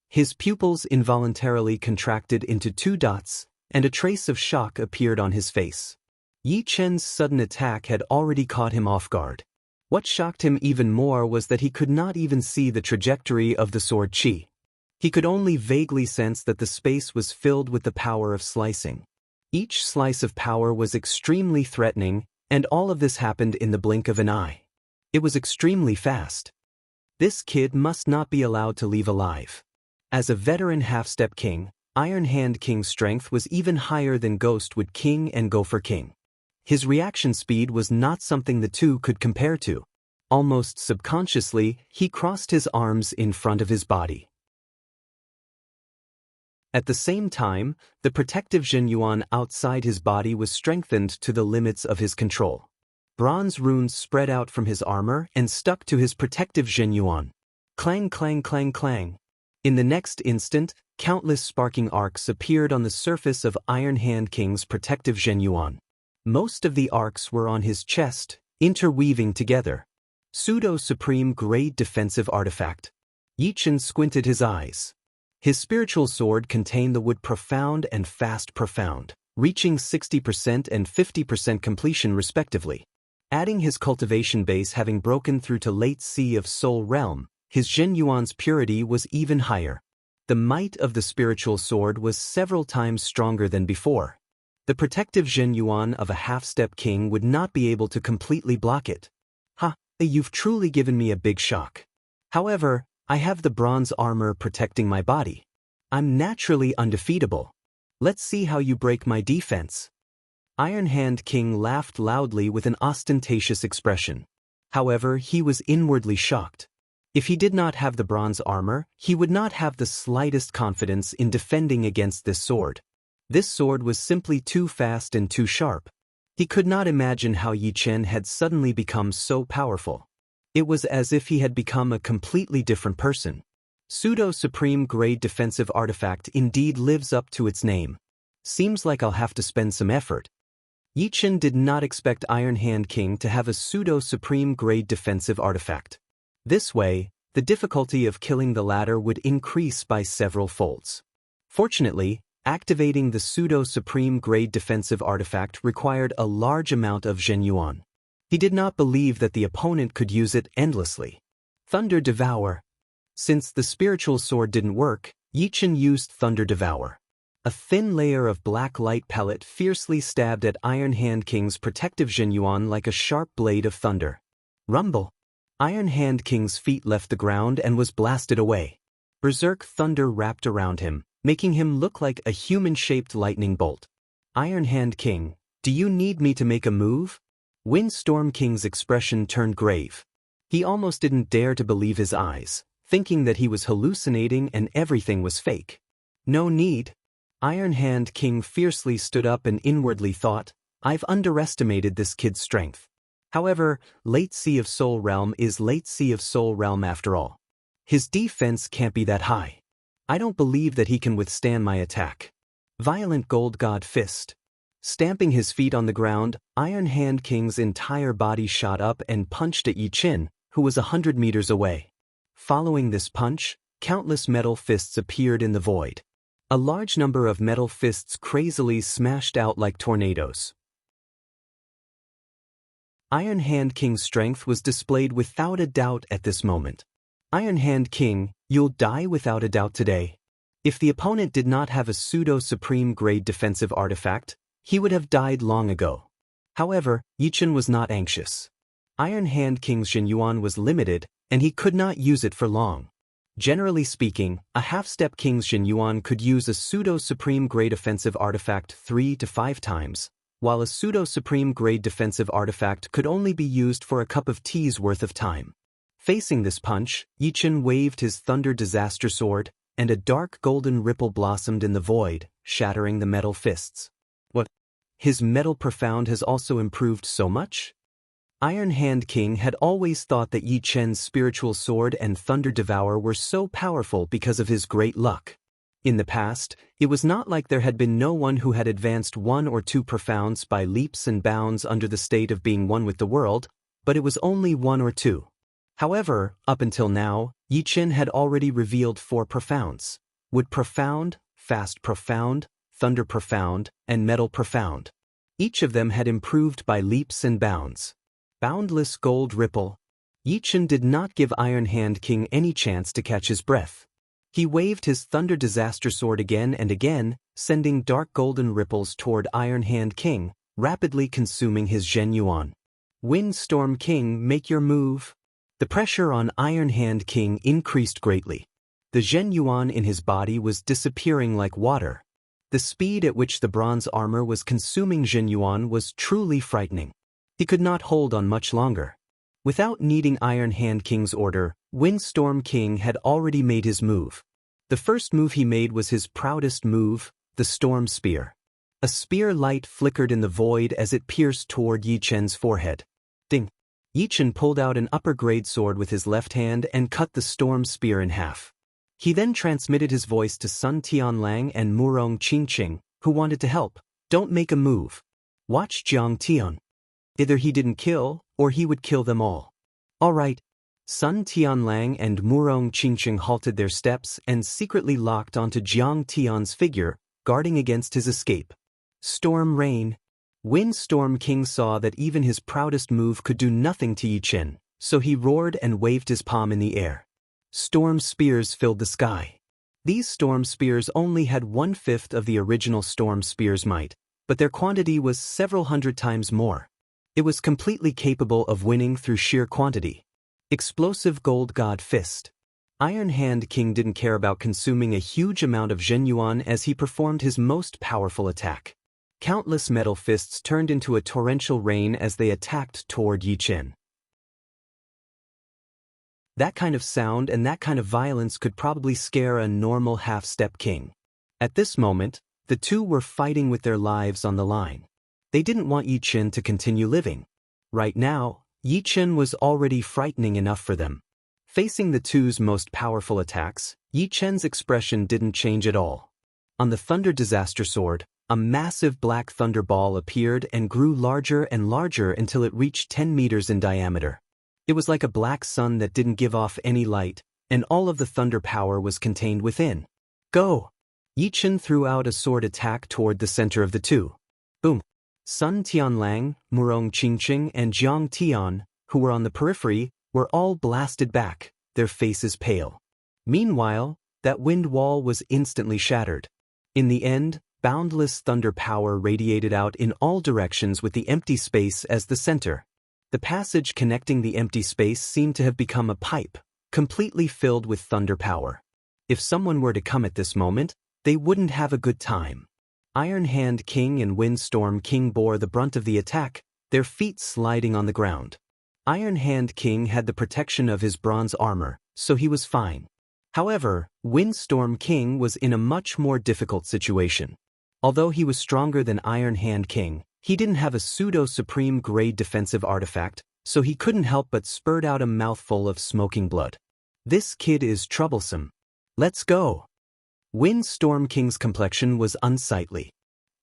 His pupils involuntarily contracted into 2 dots, and a trace of shock appeared on his face. Yi Chen's sudden attack had already caught him off guard. What shocked him even more was that he could not even see the trajectory of the sword chi. He could only vaguely sense that the space was filled with the power of slicing. Each slice of power was extremely threatening, and all of this happened in the blink of an eye. It was extremely fast. This kid must not be allowed to leave alive. As a veteran half-step king, Iron Hand King's strength was even higher than Ghostwood King and Gopher King. His reaction speed was not something the two could compare to. Almost subconsciously, he crossed his arms in front of his body. At the same time, the protective Zhenyuan outside his body was strengthened to the limits of his control. Bronze runes spread out from his armor and stuck to his protective Zhenyuan. Clang, clang, clang, clang. In the next instant, countless sparking arcs appeared on the surface of Iron Hand King's protective Zhenyuan. Most of the arcs were on his chest, interweaving together. Pseudo-supreme grade defensive artifact. Yichen squinted his eyes. His spiritual sword contained the wood profound and fast profound, reaching 60% and 50% completion respectively. Adding his cultivation base having broken through to late sea of soul realm, his Zhenyuan's purity was even higher. The might of the spiritual sword was several times stronger than before. The protective Zhenyuan of a half-step king would not be able to completely block it. Ha, you've truly given me a big shock. However, I have the bronze armor protecting my body. I'm naturally undefeatable. Let's see how you break my defense. Iron Hand King laughed loudly with an ostentatious expression. However, he was inwardly shocked. If he did not have the bronze armor, he would not have the slightest confidence in defending against this sword. This sword was simply too fast and too sharp. He could not imagine how Yichen had suddenly become so powerful. It was as if he had become a completely different person. Pseudo-supreme grade defensive artifact indeed lives up to its name. Seems like I'll have to spend some effort. Yichen did not expect Iron Hand King to have a pseudo-supreme grade defensive artifact. This way, the difficulty of killing the latter would increase by several folds. Fortunately, activating the pseudo-supreme grade defensive artifact required a large amount of Zhenyuan. He did not believe that the opponent could use it endlessly. Thunder Devour. Since the spiritual sword didn't work, Yichen used Thunder Devour. A thin layer of black light pellet fiercely stabbed at Iron Hand King's protective Zhenyuan like a sharp blade of thunder. Rumble. Iron Hand King's feet left the ground and was blasted away. Berserk thunder wrapped around him, making him look like a human-shaped lightning bolt. Iron Hand King, do you need me to make a move? Windstorm King's expression turned grave. He almost didn't dare to believe his eyes, thinking that he was hallucinating and everything was fake. No need. Iron Hand King fiercely stood up and inwardly thought, I've underestimated this kid's strength. However, Late Sea of Soul Realm is Late Sea of Soul Realm after all. His defense can't be that high. I don't believe that he can withstand my attack. Violent Gold God Fist. Stamping his feet on the ground, Iron Hand King's entire body shot up and punched at Yichen, who was 100 meters away. Following this punch, countless metal fists appeared in the void. A large number of metal fists crazily smashed out like tornadoes. Iron Hand King's strength was displayed without a doubt at this moment. Iron Hand King, you'll die without a doubt today. If the opponent did not have a pseudo-supreme grade defensive artifact, he would have died long ago. However, Yichen was not anxious. Iron Hand King's Zhenyuan was limited, and he could not use it for long. Generally speaking, a half-step King's Zhenyuan could use a pseudo-supreme grade offensive artifact 3 to 5 times, while a pseudo-supreme grade defensive artifact could only be used for a cup of tea's worth of time. Facing this punch, Yichen waved his Thunder Disaster Sword, and a dark golden ripple blossomed in the void, shattering the metal fists. What? His metal profound has also improved so much? Iron Hand King had always thought that Yichen's spiritual sword and Thunder Devour were so powerful because of his great luck. In the past, it was not like there had been no one who had advanced 1 or 2 profounds by leaps and bounds under the state of being one with the world, but it was only 1 or 2. However, up until now, Yichen had already revealed 4 profounds: Wood Profound, Fast Profound, Thunder Profound, and Metal Profound. Each of them had improved by leaps and bounds. Boundless Gold Ripple. Yichen did not give Iron Hand King any chance to catch his breath. He waved his Thunder Disaster Sword again and again, sending dark golden ripples toward Iron Hand King, rapidly consuming his Zhen Yuan. Windstorm King, make your move. The pressure on Iron Hand King increased greatly. The Zhen Yuan in his body was disappearing like water. The speed at which the bronze armor was consuming Zhen Yuan was truly frightening. He could not hold on much longer. Without needing Iron Hand King's order, Windstorm King had already made his move. The first move he made was his proudest move, the Storm Spear. A spear light flickered in the void as it pierced toward Yi Chen's forehead. Ding! Yi Chen pulled out an upper-grade sword with his left hand and cut the Storm Spear in half. He then transmitted his voice to Sun Tianlang and Murong Qingqing, who wanted to help. Don't make a move. Watch Jiang Tian. Either he didn't kill, or he would kill them all. All right. Sun Tianlang and Murong Qingqing halted their steps and secretly locked onto Jiang Tian's figure, guarding against his escape. Storm Rain. Windstorm King saw that even his proudest move could do nothing to Yi Chen, so he roared and waved his palm in the air. Storm spears filled the sky. These storm spears only had 1/5 of the original storm spear's might, but their quantity was several hundred times more. It was completely capable of winning through sheer quantity. Explosive Gold God Fist. Iron Hand King didn't care about consuming a huge amount of Zhen Yuan as he performed his most powerful attack. Countless metal fists turned into a torrential rain as they attacked toward Yi Chen. That kind of sound and that kind of violence could probably scare a normal half-step king. At this moment, the two were fighting with their lives on the line. They didn't want Yi Chen to continue living. Right now, Yi Chen was already frightening enough for them. Facing the two's most powerful attacks, Yi Chen's expression didn't change at all. On the Thunder Disaster Sword, a massive black thunder ball appeared and grew larger and larger until it reached 10 meters in diameter. It was like a black sun that didn't give off any light, and all of the thunder power was contained within. Go! Yi Chen threw out a sword attack toward the center of the two. Boom! Sun Tianlang, Murong Qingqing, and Jiang Tian, who were on the periphery, were all blasted back, their faces pale. Meanwhile, that wind wall was instantly shattered. In the end, boundless thunder power radiated out in all directions with the empty space as the center. The passage connecting the empty space seemed to have become a pipe, completely filled with thunder power. If someone were to come at this moment, they wouldn't have a good time. Iron Hand King and Windstorm King bore the brunt of the attack, their feet sliding on the ground. Iron Hand King had the protection of his bronze armor, so he was fine. However, Windstorm King was in a much more difficult situation. Although he was stronger than Iron Hand King, he didn't have a pseudo-supreme grade defensive artifact, so he couldn't help but spurt out a mouthful of smoking blood. This kid is troublesome. Let's go. Windstorm King's complexion was unsightly.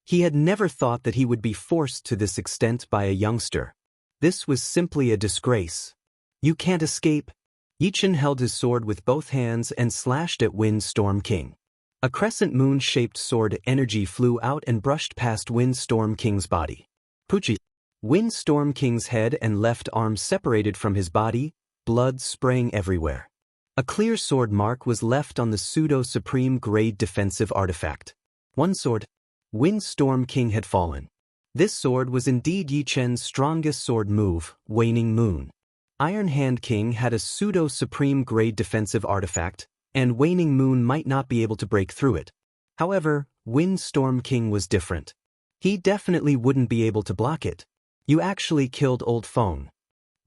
He had never thought that he would be forced to this extent by a youngster. This was simply a disgrace. You can't escape. Yi Chen held his sword with both hands and slashed at Windstorm King. A crescent moon-shaped sword energy flew out and brushed past Windstorm King's body. Poochie! Windstorm King's head and left arm separated from his body, blood spraying everywhere. A clear sword mark was left on the pseudo-supreme grade defensive artifact. One sword. Windstorm King had fallen. This sword was indeed Yi Chen's strongest sword move, Waning Moon. Iron Hand King had a pseudo-supreme grade defensive artifact, and Waning Moon might not be able to break through it. However, Windstorm King was different. He definitely wouldn't be able to block it. You actually killed Old Feng.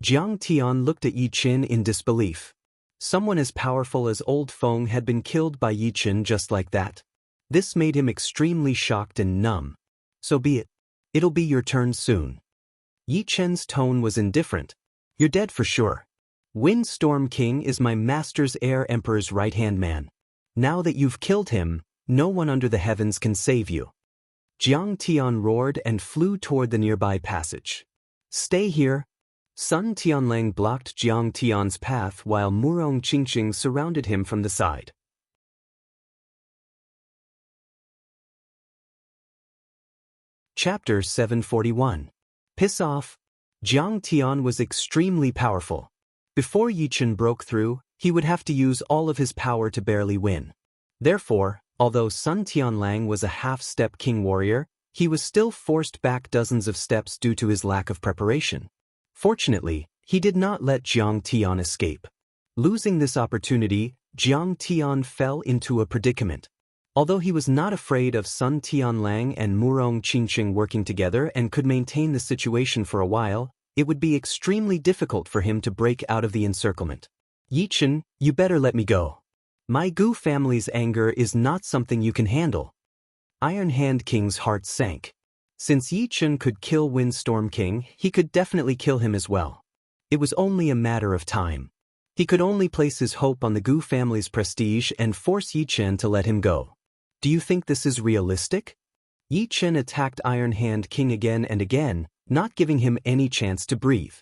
Jiang Tian looked at Yi Chen in disbelief. Someone as powerful as Old Feng had been killed by Yi Chen just like that. This made him extremely shocked and numb. So be it. It'll be your turn soon. Yi Chen's tone was indifferent. You're dead for sure. Windstorm King is my master's heir emperor's right-hand man. Now that you've killed him, no one under the heavens can save you. Jiang Tian roared and flew toward the nearby passage. Stay here. Sun Tianlang blocked Jiang Tian's path while Murong Qingqing surrounded him from the side. Chapter 741. Piss off. Jiang Tian was extremely powerful. Before Yi Chen broke through, he would have to use all of his power to barely win. Therefore, although Sun Tianlang was a half-step king warrior, he was still forced back dozens of steps due to his lack of preparation. Fortunately, he did not let Jiang Tian escape. Losing this opportunity, Jiang Tian fell into a predicament. Although he was not afraid of Sun Tianlang and Murong Qingqing working together and could maintain the situation for a while, it would be extremely difficult for him to break out of the encirclement. Yi Chen, you better let me go. My Gu family's anger is not something you can handle. Iron Hand King's heart sank. Since Yi Chen could kill Windstorm King, he could definitely kill him as well. It was only a matter of time. He could only place his hope on the Gu family's prestige and force Yi Chen to let him go. Do you think this is realistic? Yi Chen attacked Iron Hand King again and again, not giving him any chance to breathe.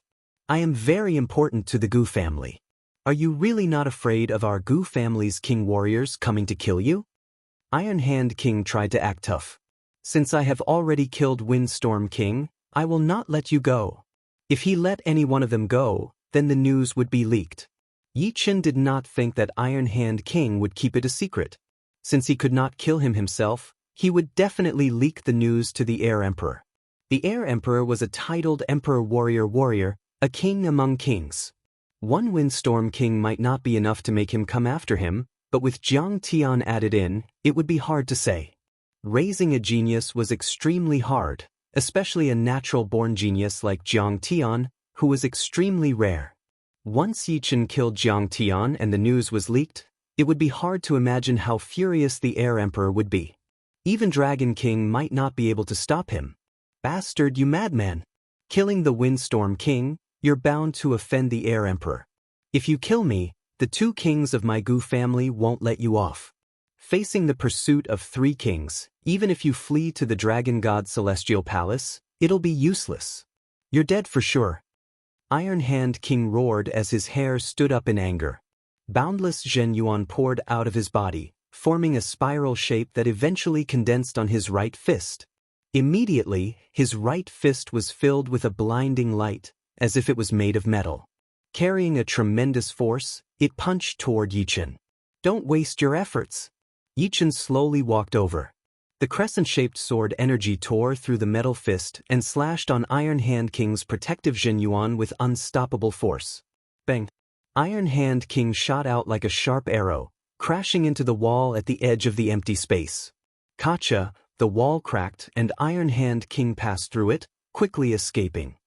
I am very important to the Gu family. Are you really not afraid of our Gu family's king warriors coming to kill you? Iron Hand King tried to act tough. Since I have already killed Windstorm King, I will not let you go. If he let any one of them go, then the news would be leaked. Yi Chen did not think that Iron Hand King would keep it a secret. Since he could not kill him himself, he would definitely leak the news to the Heir Emperor. The Heir Emperor was a titled Emperor Warrior, a king among kings. One Windstorm King might not be enough to make him come after him, but with Jiang Tian added in, it would be hard to say. Raising a genius was extremely hard, especially a natural-born genius like Jiang Tian, who was extremely rare. Once Yi Chen killed Jiang Tian and the news was leaked, it would be hard to imagine how furious the Heir Emperor would be. Even Dragon King might not be able to stop him. Bastard, you madman! Killing the Windstorm King, you're bound to offend the Heir Emperor. If you kill me, the two kings of my Gu family won't let you off. Facing the pursuit of 3 kings, even if you flee to the Dragon God's celestial palace, it'll be useless. You're dead for sure. Iron Hand King roared as his hair stood up in anger. Boundless Zhen Yuan poured out of his body, forming a spiral shape that eventually condensed on his right fist. Immediately, his right fist was filled with a blinding light, as if it was made of metal. Carrying a tremendous force, it punched toward Yi Chen. Don't waste your efforts. Yi Chen slowly walked over. The crescent-shaped sword energy tore through the metal fist and slashed on Iron Hand King's protective Zhen Yuan with unstoppable force. Bang! Iron Hand King shot out like a sharp arrow, crashing into the wall at the edge of the empty space. Gotcha! The wall cracked and Iron Hand King passed through it, quickly escaping.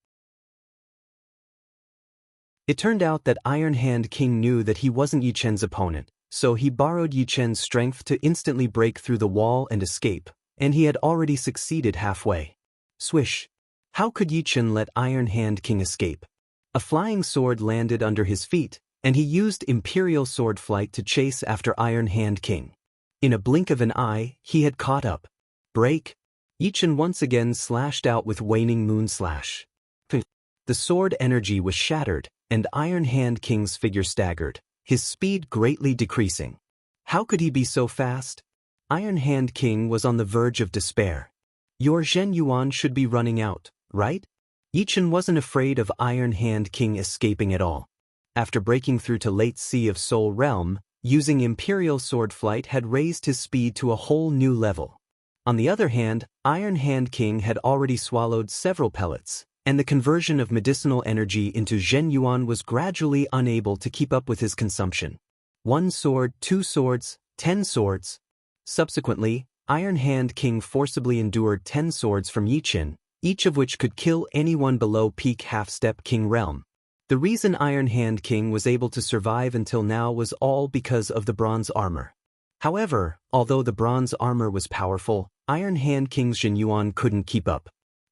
It turned out that Iron Hand King knew that he wasn't Yi Chen's opponent, so he borrowed Yi Chen's strength to instantly break through the wall and escape, and he had already succeeded halfway. Swish! How could Yi Chen let Iron Hand King escape? A flying sword landed under his feet, and he used Imperial Sword Flight to chase after Iron Hand King. In a blink of an eye, he had caught up. Break! Yi Chen once again slashed out with Waning Moon Slash. The sword energy was shattered, and Iron Hand King's figure staggered, his speed greatly decreasing. How could he be so fast? Iron Hand King was on the verge of despair. Your Zhen Yuan should be running out, right? Yi Chen wasn't afraid of Iron Hand King escaping at all. After breaking through to Late Sea of Soul Realm, using Imperial Sword Flight had raised his speed to a whole new level. On the other hand, Iron Hand King had already swallowed several pellets, and the conversion of medicinal energy into Zhen Yuan was gradually unable to keep up with his consumption. 1 sword, 2 swords, 10 swords. Subsequently, Iron Hand King forcibly endured 10 swords from Yi Chen, each of which could kill anyone below peak half-step king realm. The reason Iron Hand King was able to survive until now was all because of the bronze armor. However, although the bronze armor was powerful, Iron Hand King's Zhen Yuan couldn't keep up.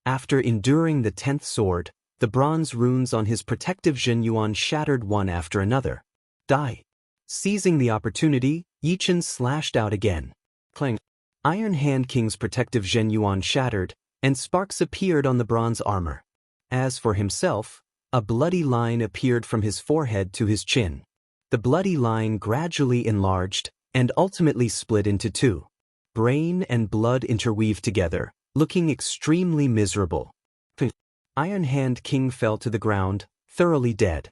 After enduring the 10th sword, the bronze runes on his protective Zhen Yuan shattered one after another. Die! Seizing the opportunity, Yi Chen slashed out again. Clang! Iron Hand King's protective Zhen Yuan shattered, and sparks appeared on the bronze armor. As for himself, a bloody line appeared from his forehead to his chin. The bloody line gradually enlarged, and ultimately split into 2. Brain and blood interweaved together, looking extremely miserable. Iron Hand King fell to the ground, thoroughly dead.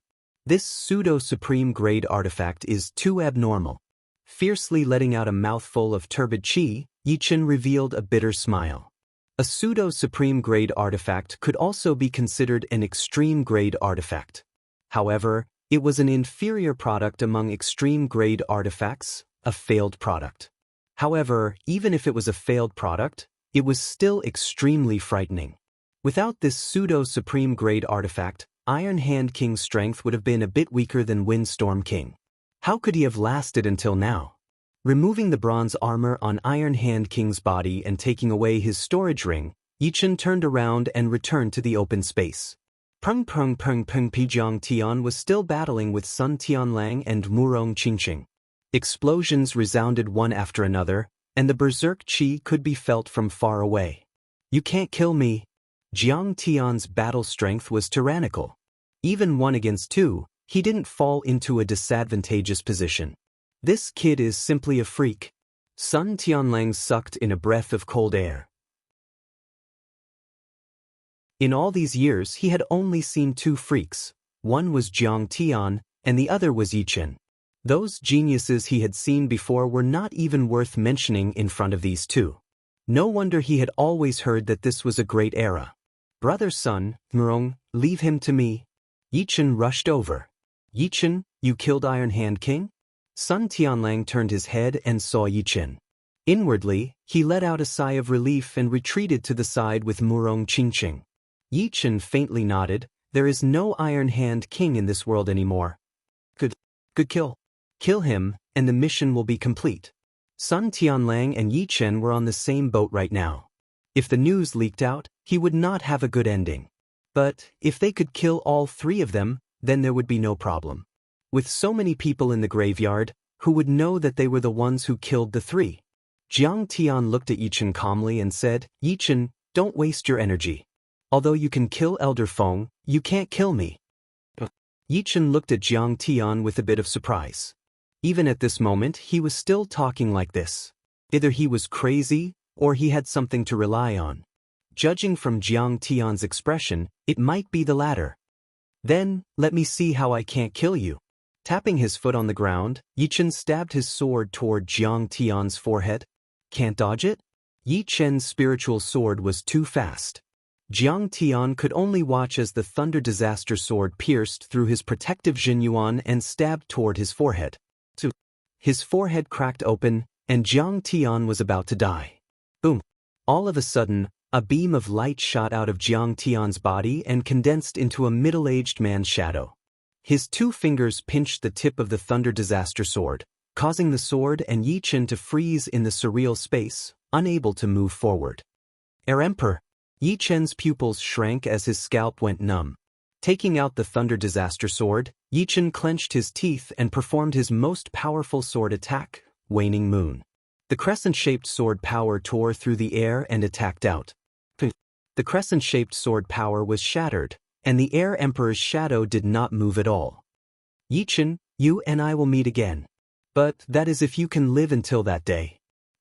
This pseudo-supreme grade artifact is too abnormal. Fiercely letting out a mouthful of turbid qi, Yichen revealed a bitter smile. A pseudo-supreme grade artifact could also be considered an extreme grade artifact. However, it was an inferior product among extreme grade artifacts, a failed product. However, even if it was a failed product, it was still extremely frightening. Without this pseudo-supreme grade artifact, Iron Hand King's strength would have been a bit weaker than Windstorm King. How could he have lasted until now? Removing the bronze armor on Iron Hand King's body and taking away his storage ring, Yichen turned around and returned to the open space. Peng Pijiang Tian was still battling with Sun Tianlang and Murong Qingqing. Explosions resounded one after another, and the berserk qi could be felt from far away. You can't kill me. Jiang Tian's battle strength was tyrannical. Even 1 against 2, he didn't fall into a disadvantageous position. This kid is simply a freak. Sun Tianlang sucked in a breath of cold air. In all these years he had only seen 2 freaks. One was Jiang Tian, and the other was Yichen. Those geniuses he had seen before were not even worth mentioning in front of these 2. No wonder he had always heard that this was a great era. Brother Sun, Murong, leave him to me. Yichen rushed over. Yichen, you killed Iron Hand King? Sun Tianlang turned his head and saw Yichen. Inwardly, he let out a sigh of relief and retreated to the side with Murong Qingqing. Yichen faintly nodded. There is no Iron Hand King in this world anymore. Good kill. Kill him, and the mission will be complete. Sun Tianlang and Yichen were on the same boat right now. If the news leaked out, he would not have a good ending. But if they could kill all 3 of them, then there would be no problem. With so many people in the graveyard, who would know that they were the ones who killed the 3? Jiang Tian looked at Yichen calmly and said, Yichen, don't waste your energy. Although you can kill Elder Feng, you can't kill me. Yichen looked at Jiang Tian with a bit of surprise. Even at this moment, he was still talking like this. Either he was crazy, or he had something to rely on. Judging from Jiang Tian's expression, it might be the latter. Then, let me see how I can't kill you. Tapping his foot on the ground, Yichen stabbed his sword toward Jiang Tian's forehead. Can't dodge it? Yichen's spiritual sword was too fast. Jiang Tian could only watch as the Thunder Disaster sword pierced through his protective Jinyuan and stabbed toward his forehead. His forehead cracked open, and Jiang Tian was about to die. Boom! All of a sudden, a beam of light shot out of Jiang Tian's body and condensed into a middle-aged man's shadow. His 2 fingers pinched the tip of the Thunder Disaster sword, causing the sword and Yichen to freeze in the surreal space, unable to move forward. Air Emperor! Yichen's pupils shrank as his scalp went numb. Taking out the Thunder Disaster sword, Yichen clenched his teeth and performed his most powerful sword attack, Waning Moon. The crescent-shaped sword power tore through the air and attacked out. The crescent-shaped sword power was shattered, and the Air Emperor's shadow did not move at all. Yichen, you and I will meet again. But that is if you can live until that day.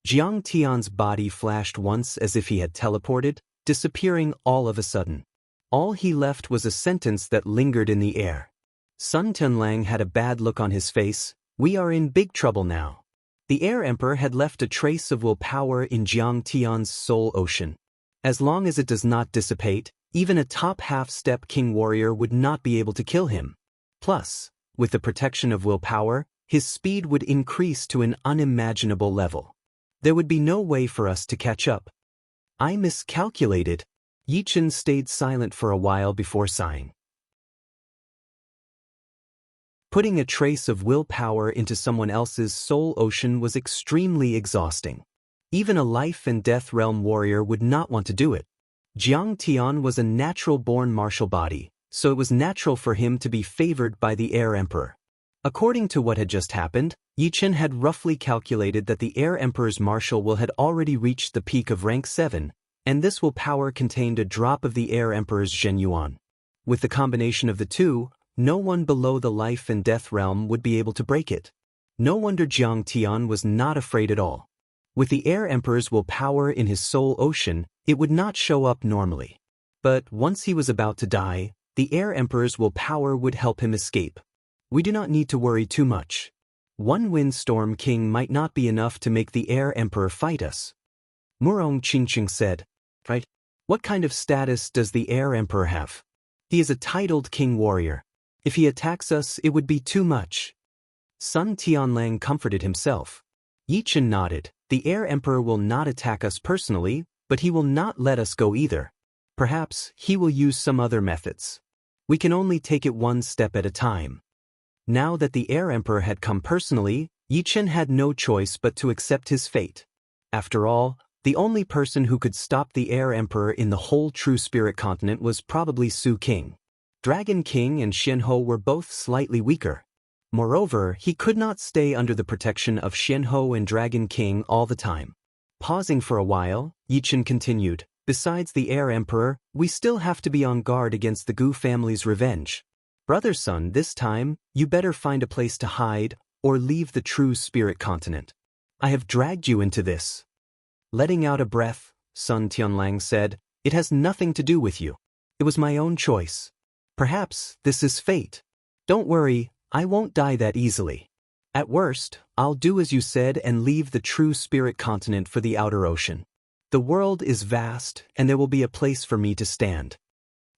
Jiang Tian's body flashed once as if he had teleported, disappearing all of a sudden. All he left was a sentence that lingered in the air. Sun Tianlang had a bad look on his face. We are in big trouble now. The Air Emperor had left a trace of willpower in Jiang Tian's soul ocean. As long as it does not dissipate, even a top half-step king warrior would not be able to kill him. Plus, with the protection of willpower, his speed would increase to an unimaginable level. There would be no way for us to catch up. I miscalculated. Yichen stayed silent for a while before sighing. Putting a trace of willpower into someone else's soul ocean was extremely exhausting. Even a life-and-death realm warrior would not want to do it. Jiang Tian was a natural-born martial body, so it was natural for him to be favored by the Air Emperor. According to what had just happened, Yichen had roughly calculated that the Air Emperor's martial will had already reached the peak of rank 7, and this willpower contained a drop of the Air Emperor's Zhenyuan. With the combination of the 2, no one below the life and death realm would be able to break it. No wonder Jiang Tian was not afraid at all. With the Air Emperor's willpower in his soul ocean, it would not show up normally. But once he was about to die, the Air Emperor's willpower would help him escape. We do not need to worry too much. One windstorm king might not be enough to make the air emperor fight us. Murong Qingqing said. Right? What kind of status does the air emperor have? He is a titled king warrior. If he attacks us, it would be too much. Sun Tianlang comforted himself. Yi Chen nodded. The air emperor will not attack us personally, but he will not let us go either. Perhaps he will use some other methods. We can only take it one step at a time. Now that the air emperor had come personally, Yi Chen had no choice but to accept his fate. After all, the only person who could stop the air emperor in the whole True Spirit continent was probably Su King. Dragon King and Xianhou were both slightly weaker. Moreover, he could not stay under the protection of Xianhou and Dragon King all the time. Pausing for a while, Yi Chen continued, besides the air emperor, we still have to be on guard against the Gu family's revenge. Brother Sun, this time, you better find a place to hide, or leave the True Spirit continent. I have dragged you into this. Letting out a breath, Sun Tianlang said, it has nothing to do with you. It was my own choice. Perhaps this is fate. Don't worry, I won't die that easily. At worst, I'll do as you said and leave the True Spirit continent for the outer ocean. The world is vast, and there will be a place for me to stand.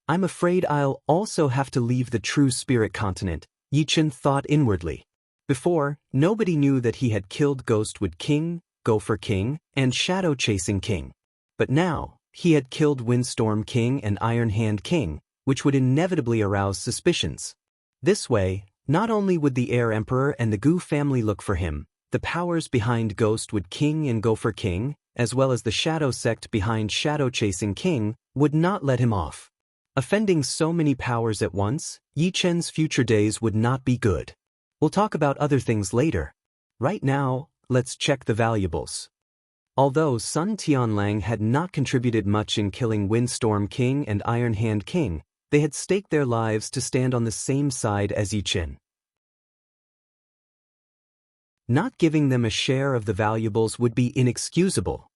I'm afraid I'll also have to leave the True Spirit continent, Yi Chen thought inwardly. Before, nobody knew that he had killed Ghostwood King, Gopher King, and Shadow Chasing King. But now, he had killed Windstorm King and Iron Hand King, which would inevitably arouse suspicions. This way, not only would the Air Emperor and the Gu family look for him, the powers behind Ghostwood King and Gopher King, as well as the Shadow Sect behind Shadow Chasing King, would not let him off. Offending so many powers at once, Yi Chen's future days would not be good. We'll talk about other things later. Right now, let's check the valuables. Although Sun Tianlang had not contributed much in killing Windstorm King and Iron Hand King, they had staked their lives to stand on the same side as Yi Chen. Not giving them a share of the valuables would be inexcusable.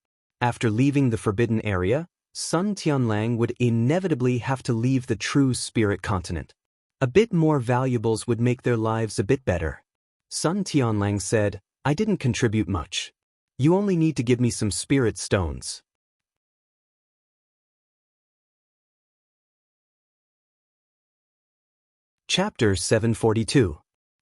After leaving the forbidden area, Sun Tianlang would inevitably have to leave the True Spirit continent. A bit more valuables would make their lives a bit better. Sun Tianlang said, I didn't contribute much. You only need to give me some spirit stones. Chapter 742.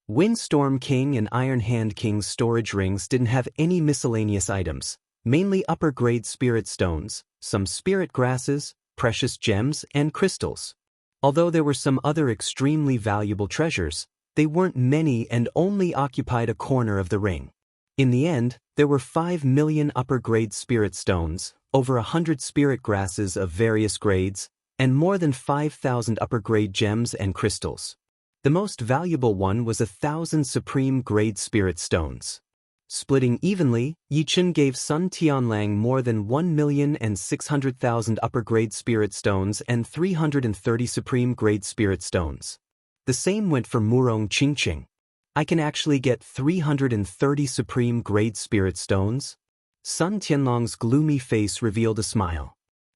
Windstorm King and Iron Hand King's storage rings didn't have any miscellaneous items, mainly upper-grade spirit stones, some spirit grasses, precious gems, and crystals. Although there were some other extremely valuable treasures, they weren't many and only occupied a corner of the ring. In the end, there were 5 million upper-grade spirit stones, over 100 spirit grasses of various grades, and more than 5,000 upper-grade gems and crystals. The most valuable one was 1,000 supreme-grade spirit stones. Splitting evenly, Yi Chen gave Sun Tianlang more than 1,600,000 upper-grade spirit stones and 330 supreme-grade spirit stones. The same went for Murong Qingqing. I can actually get 330 supreme-grade spirit stones? Sun Tianlong's gloomy face revealed a smile.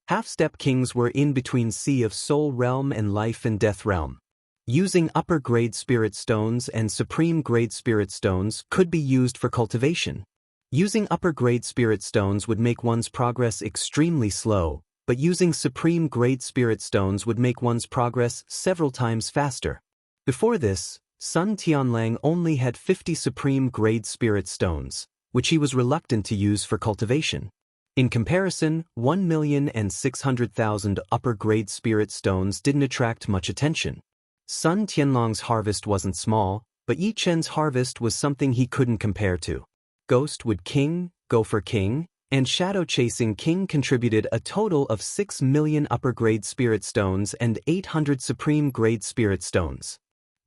Half-step kings were in between Sea of Soul Realm and Life and Death Realm. Using upper-grade spirit stones and supreme-grade spirit stones could be used for cultivation. Using upper-grade spirit stones would make one's progress extremely slow, but using supreme-grade spirit stones would make one's progress several times faster. Before this, Sun Tianlang only had 50 supreme-grade spirit stones, which he was reluctant to use for cultivation. In comparison, 1,600,000 upper-grade spirit stones didn't attract much attention. Sun Tianlong's harvest wasn't small, but Yi Chen's harvest was something he couldn't compare to. Ghostwood King, Gopher King, and Shadow Chasing King contributed a total of 6 million upper-grade spirit stones and 800 supreme-grade spirit stones.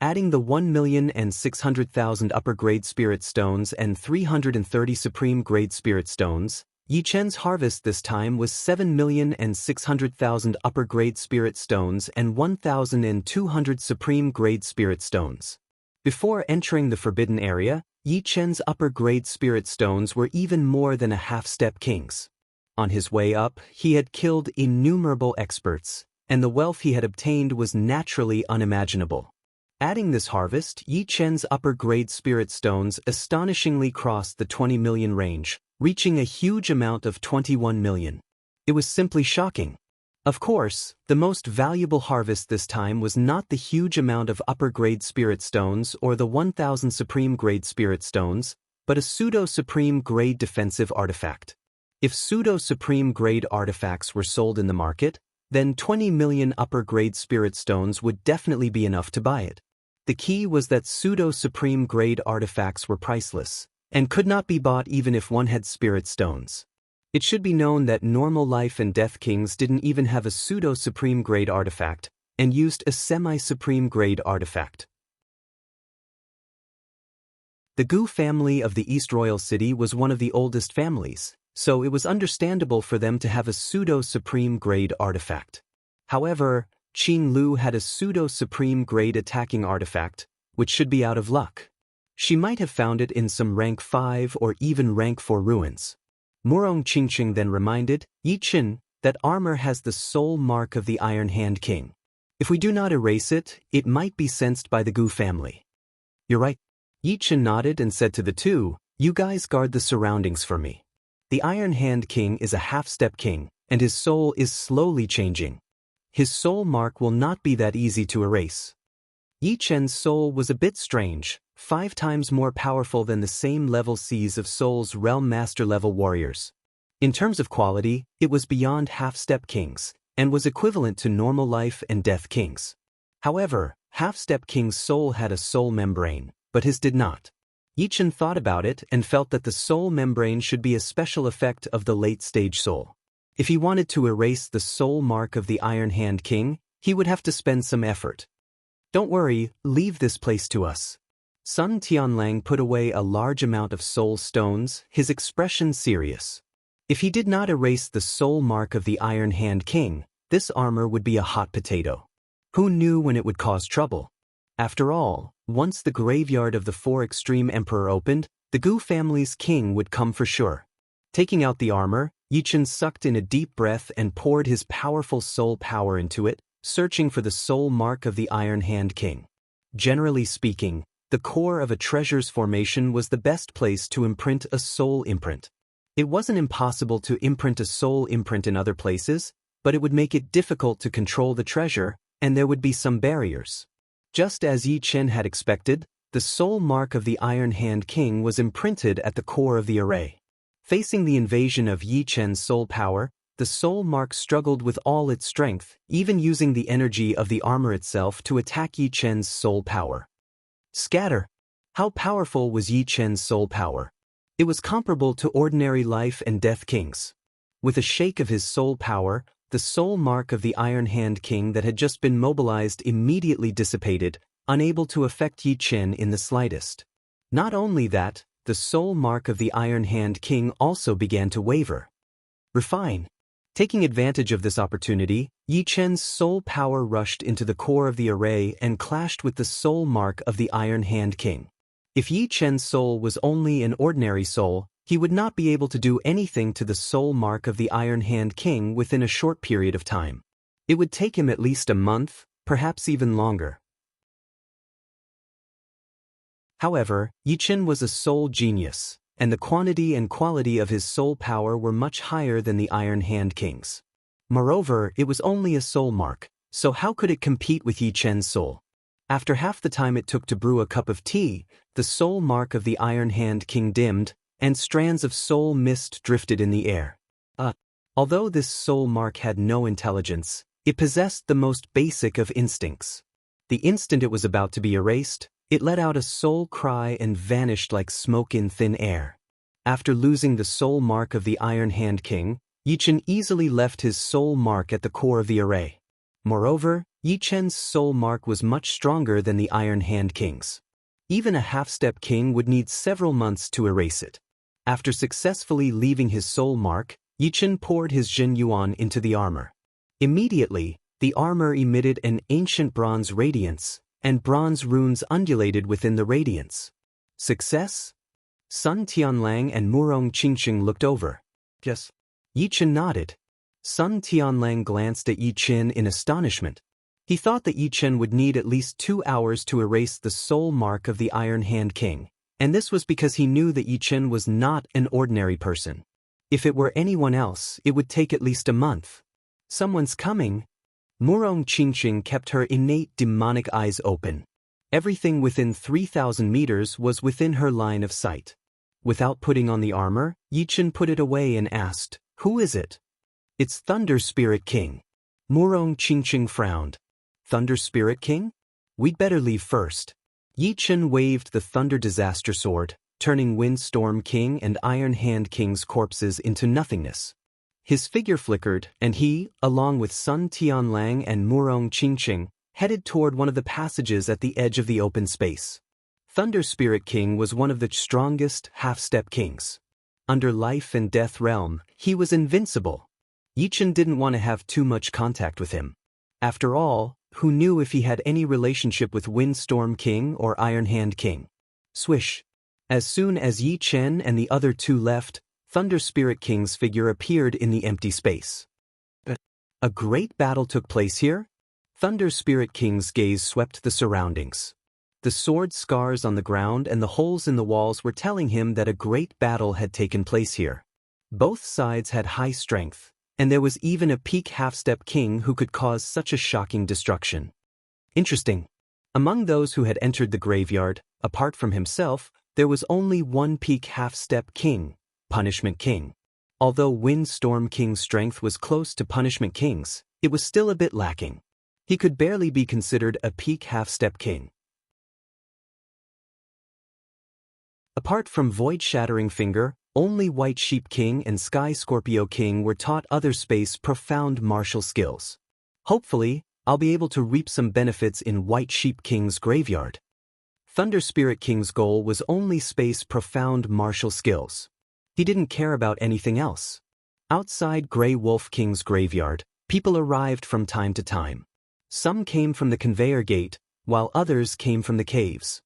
Adding the 1,600,000 upper-grade spirit stones and 330 supreme-grade spirit stones, Yi Chen's harvest this time was 7,600,000 upper-grade spirit stones and 1,200 supreme-grade spirit stones. Before entering the forbidden area, Yi Chen's upper-grade spirit stones were even more than a half-step king's. On his way up, he had killed innumerable experts, and the wealth he had obtained was naturally unimaginable. Adding this harvest, Yi Chen's upper-grade spirit stones astonishingly crossed the 20 million range, reaching a huge amount of 21 million. It was simply shocking. Of course, the most valuable harvest this time was not the huge amount of upper-grade spirit stones or the 1000 supreme-grade spirit stones, but a pseudo-supreme-grade defensive artifact. If pseudo-supreme-grade artifacts were sold in the market, then 20 million upper-grade spirit stones would definitely be enough to buy it. The key was that pseudo-supreme-grade artifacts were priceless, and could not be bought even if one had spirit stones. It should be known that normal life and death kings didn't even have a pseudo-supreme grade artifact, and used a semi-supreme grade artifact. The Gu family of the East Royal City was one of the oldest families, so it was understandable for them to have a pseudo-supreme grade artifact. However, Qin Lu had a pseudo-supreme grade attacking artifact, which should be out of luck. She might have found it in some rank 5 or even rank 4 ruins. Murong Qingqing then reminded Yi Chen that armor has the soul mark of the Iron Hand King. If we do not erase it, it might be sensed by the Gu family. You're right. Yi Chen nodded and said to the two, you guys guard the surroundings for me. The Iron Hand King is a half-step king, and his soul is slowly changing. His soul mark will not be that easy to erase. Yi Chen's soul was a bit strange, 5 times more powerful than the same level C's of Soul's Realm Master level warriors. In terms of quality, it was beyond half-step kings, and was equivalent to normal life and death kings. However, half-step king's soul had a soul membrane, but his did not. Yi Chen thought about it and felt that the soul membrane should be a special effect of the late-stage soul. If he wanted to erase the soul mark of the Iron Hand King, he would have to spend some effort. Don't worry, leave this place to us. Sun Tianlang put away a large amount of soul stones, his expression serious. If he did not erase the soul mark of the Iron Hand King, this armor would be a hot potato. Who knew when it would cause trouble? After all, once the graveyard of the 4 Extreme Emperor opened, the Gu family's king would come for sure. Taking out the armor, Yi Chen sucked in a deep breath and poured his powerful soul power into it, searching for the soul mark of the Iron Hand King. Generally speaking, the core of a treasure's formation was the best place to imprint a soul imprint. It wasn't impossible to imprint a soul imprint in other places, but it would make it difficult to control the treasure, and there would be some barriers. Just as Yi Chen had expected, the soul mark of the Iron Hand King was imprinted at the core of the array. Facing the invasion of Yi Chen's soul power, the soul mark struggled with all its strength, even using the energy of the armor itself to attack Yi Chen's soul power. Scatter. How powerful was Yi Chen's soul power? It was comparable to ordinary life and death kings. With a shake of his soul power, the soul mark of the Iron Hand King that had just been mobilized immediately dissipated, unable to affect Yi Chen in the slightest. Not only that, the soul mark of the Iron Hand King also began to waver. Refine. Taking advantage of this opportunity, Yi Chen's soul power rushed into the core of the array and clashed with the soul mark of the Iron Hand King. If Yi Chen's soul was only an ordinary soul, he would not be able to do anything to the soul mark of the Iron Hand King within a short period of time. It would take him at least a month, perhaps even longer. However, Yi Chen was a soul genius, and the quantity and quality of his soul power were much higher than the Iron Hand King's. Moreover, it was only a soul mark, so how could it compete with Yi Chen's soul? After half the time it took to brew a cup of tea, the soul mark of the Iron Hand King dimmed, and strands of soul mist drifted in the air. Although this soul mark had no intelligence, it possessed the most basic of instincts. The instant it was about to be erased, it let out a soul cry and vanished like smoke in thin air. After losing the soul mark of the Iron Hand King, Yi Chen easily left his soul mark at the core of the array. Moreover, Yi Chen's soul mark was much stronger than the Iron Hand King's. Even a half-step king would need several months to erase it. After successfully leaving his soul mark, Yi Chen poured his Jin Yuan into the armor. Immediately, the armor emitted an ancient bronze radiance, and bronze runes undulated within the radiance. Success? Sun Tianlang and Murong Qingqing looked over. Yes. Yi Chen nodded. Sun Tianlang glanced at Yi Chen in astonishment. He thought that Yi Chen would need at least 2 hours to erase the soul mark of the Iron Hand King, and this was because he knew that Yi Chen was not an ordinary person. If it were anyone else, it would take at least a month. Someone's coming. Murong Qingqing kept her innate demonic eyes open. Everything within 3,000 meters was within her line of sight. Without putting on the armor, Yi Chen put it away and asked, "Who is it?" "It's Thunder Spirit King." Murong Qingqing frowned. "Thunder Spirit King? We'd better leave first." Yi Chen waved the Thunder Disaster Sword, turning Windstorm King and Iron Hand King's corpses into nothingness. His figure flickered, and he, along with Sun Tianlang and Murong Qingqing, headed toward one of the passages at the edge of the open space. Thunder Spirit King was one of the strongest half-step kings. Under Life and Death Realm, he was invincible. Yi Chen didn't want to have too much contact with him. After all, who knew if he had any relationship with Windstorm King or Iron Hand King? Swish. As soon as Yi Chen and the other two left, Thunder Spirit King's figure appeared in the empty space. A great battle took place here? Thunder Spirit King's gaze swept the surroundings. The sword scars on the ground and the holes in the walls were telling him that a great battle had taken place here. Both sides had high strength, and there was even a peak half-step king who could cause such a shocking destruction. Interesting. Among those who had entered the graveyard, apart from himself, there was only one peak half-step king, Punishment King. Although Windstorm King's strength was close to Punishment King's, it was still a bit lacking. He could barely be considered a peak half-step king. Apart from Void-Shattering Finger, only White Sheep King and Sky Scorpio King were taught other space profound martial skills. Hopefully, I'll be able to reap some benefits in White Sheep King's graveyard. Thunder Spirit King's goal was only space profound martial skills. He didn't care about anything else. Outside Grey Wolf King's graveyard, people arrived from time to time. Some came from the conveyor gate, while others came from the caves.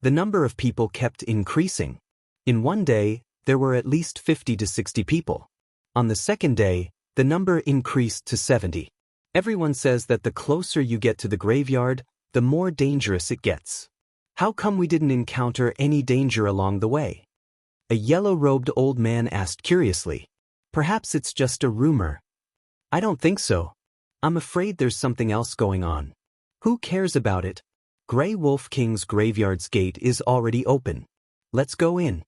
The number of people kept increasing. In one day, there were at least 50 to 60 people. On the second day, the number increased to 70. Everyone says that the closer you get to the graveyard, the more dangerous it gets. How come we didn't encounter any danger along the way? A yellow-robed old man asked curiously. Perhaps it's just a rumor. I don't think so. I'm afraid there's something else going on. Who cares about it? Grey Wolf King's graveyard's gate is already open. Let's go in.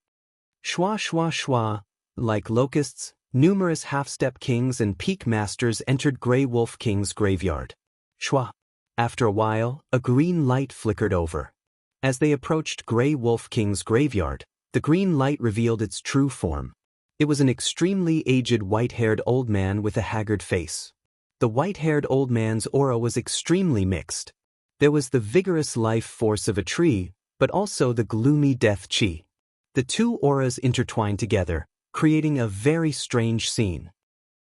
Shwa shwa shwa. Like locusts, numerous half-step kings and peak masters entered Grey Wolf King's graveyard. Shwa. After a while, a green light flickered over. As they approached Grey Wolf King's graveyard, the green light revealed its true form. It was an extremely aged white-haired old man with a haggard face. The white-haired old man's aura was extremely mixed. There was the vigorous life force of a tree, but also the gloomy death chi. The two auras intertwined together, creating a very strange scene.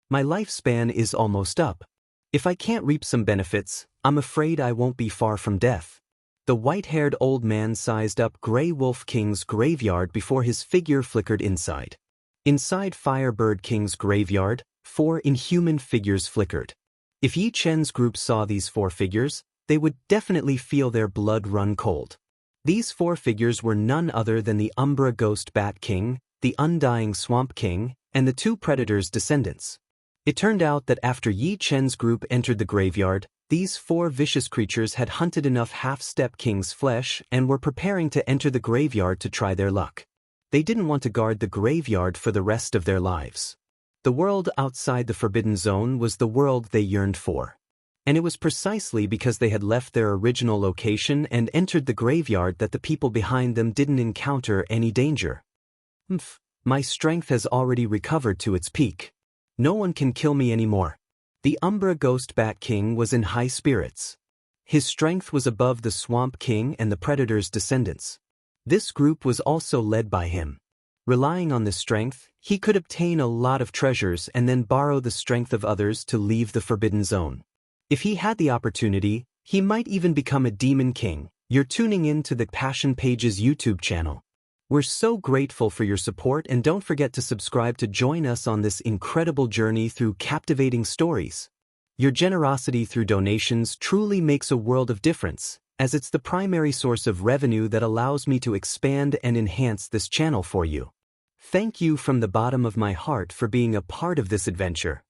My lifespan is almost up. If I can't reap some benefits, I'm afraid I won't be far from death. The white-haired old man sized up Grey Wolf King's graveyard before his figure flickered inside. Inside Firebird King's graveyard, 4 inhuman figures flickered. If Yi Chen's group saw these 4 figures, they would definitely feel their blood run cold. These 4 figures were none other than the Umbra Ghost Bat King, the Undying Swamp King, and the 2 Predators' descendants. It turned out that after Yi Chen's group entered the graveyard, these 4 vicious creatures had hunted enough half-step king's flesh and were preparing to enter the graveyard to try their luck. They didn't want to guard the graveyard for the rest of their lives. The world outside the Forbidden Zone was the world they yearned for. And it was precisely because they had left their original location and entered the graveyard that the people behind them didn't encounter any danger. My strength has already recovered to its peak. No one can kill me anymore. The Umbra Ghost Bat King was in high spirits. His strength was above the Swamp King and the Predator's descendants. This group was also led by him. Relying on this strength, he could obtain a lot of treasures and then borrow the strength of others to leave the Forbidden Zone. If he had the opportunity, he might even become a Demon King. You're tuning in to the Passion Pages YouTube channel. We're so grateful for your support, and don't forget to subscribe to join us on this incredible journey through captivating stories. Your generosity through donations truly makes a world of difference, as it's the primary source of revenue that allows me to expand and enhance this channel for you. Thank you from the bottom of my heart for being a part of this adventure.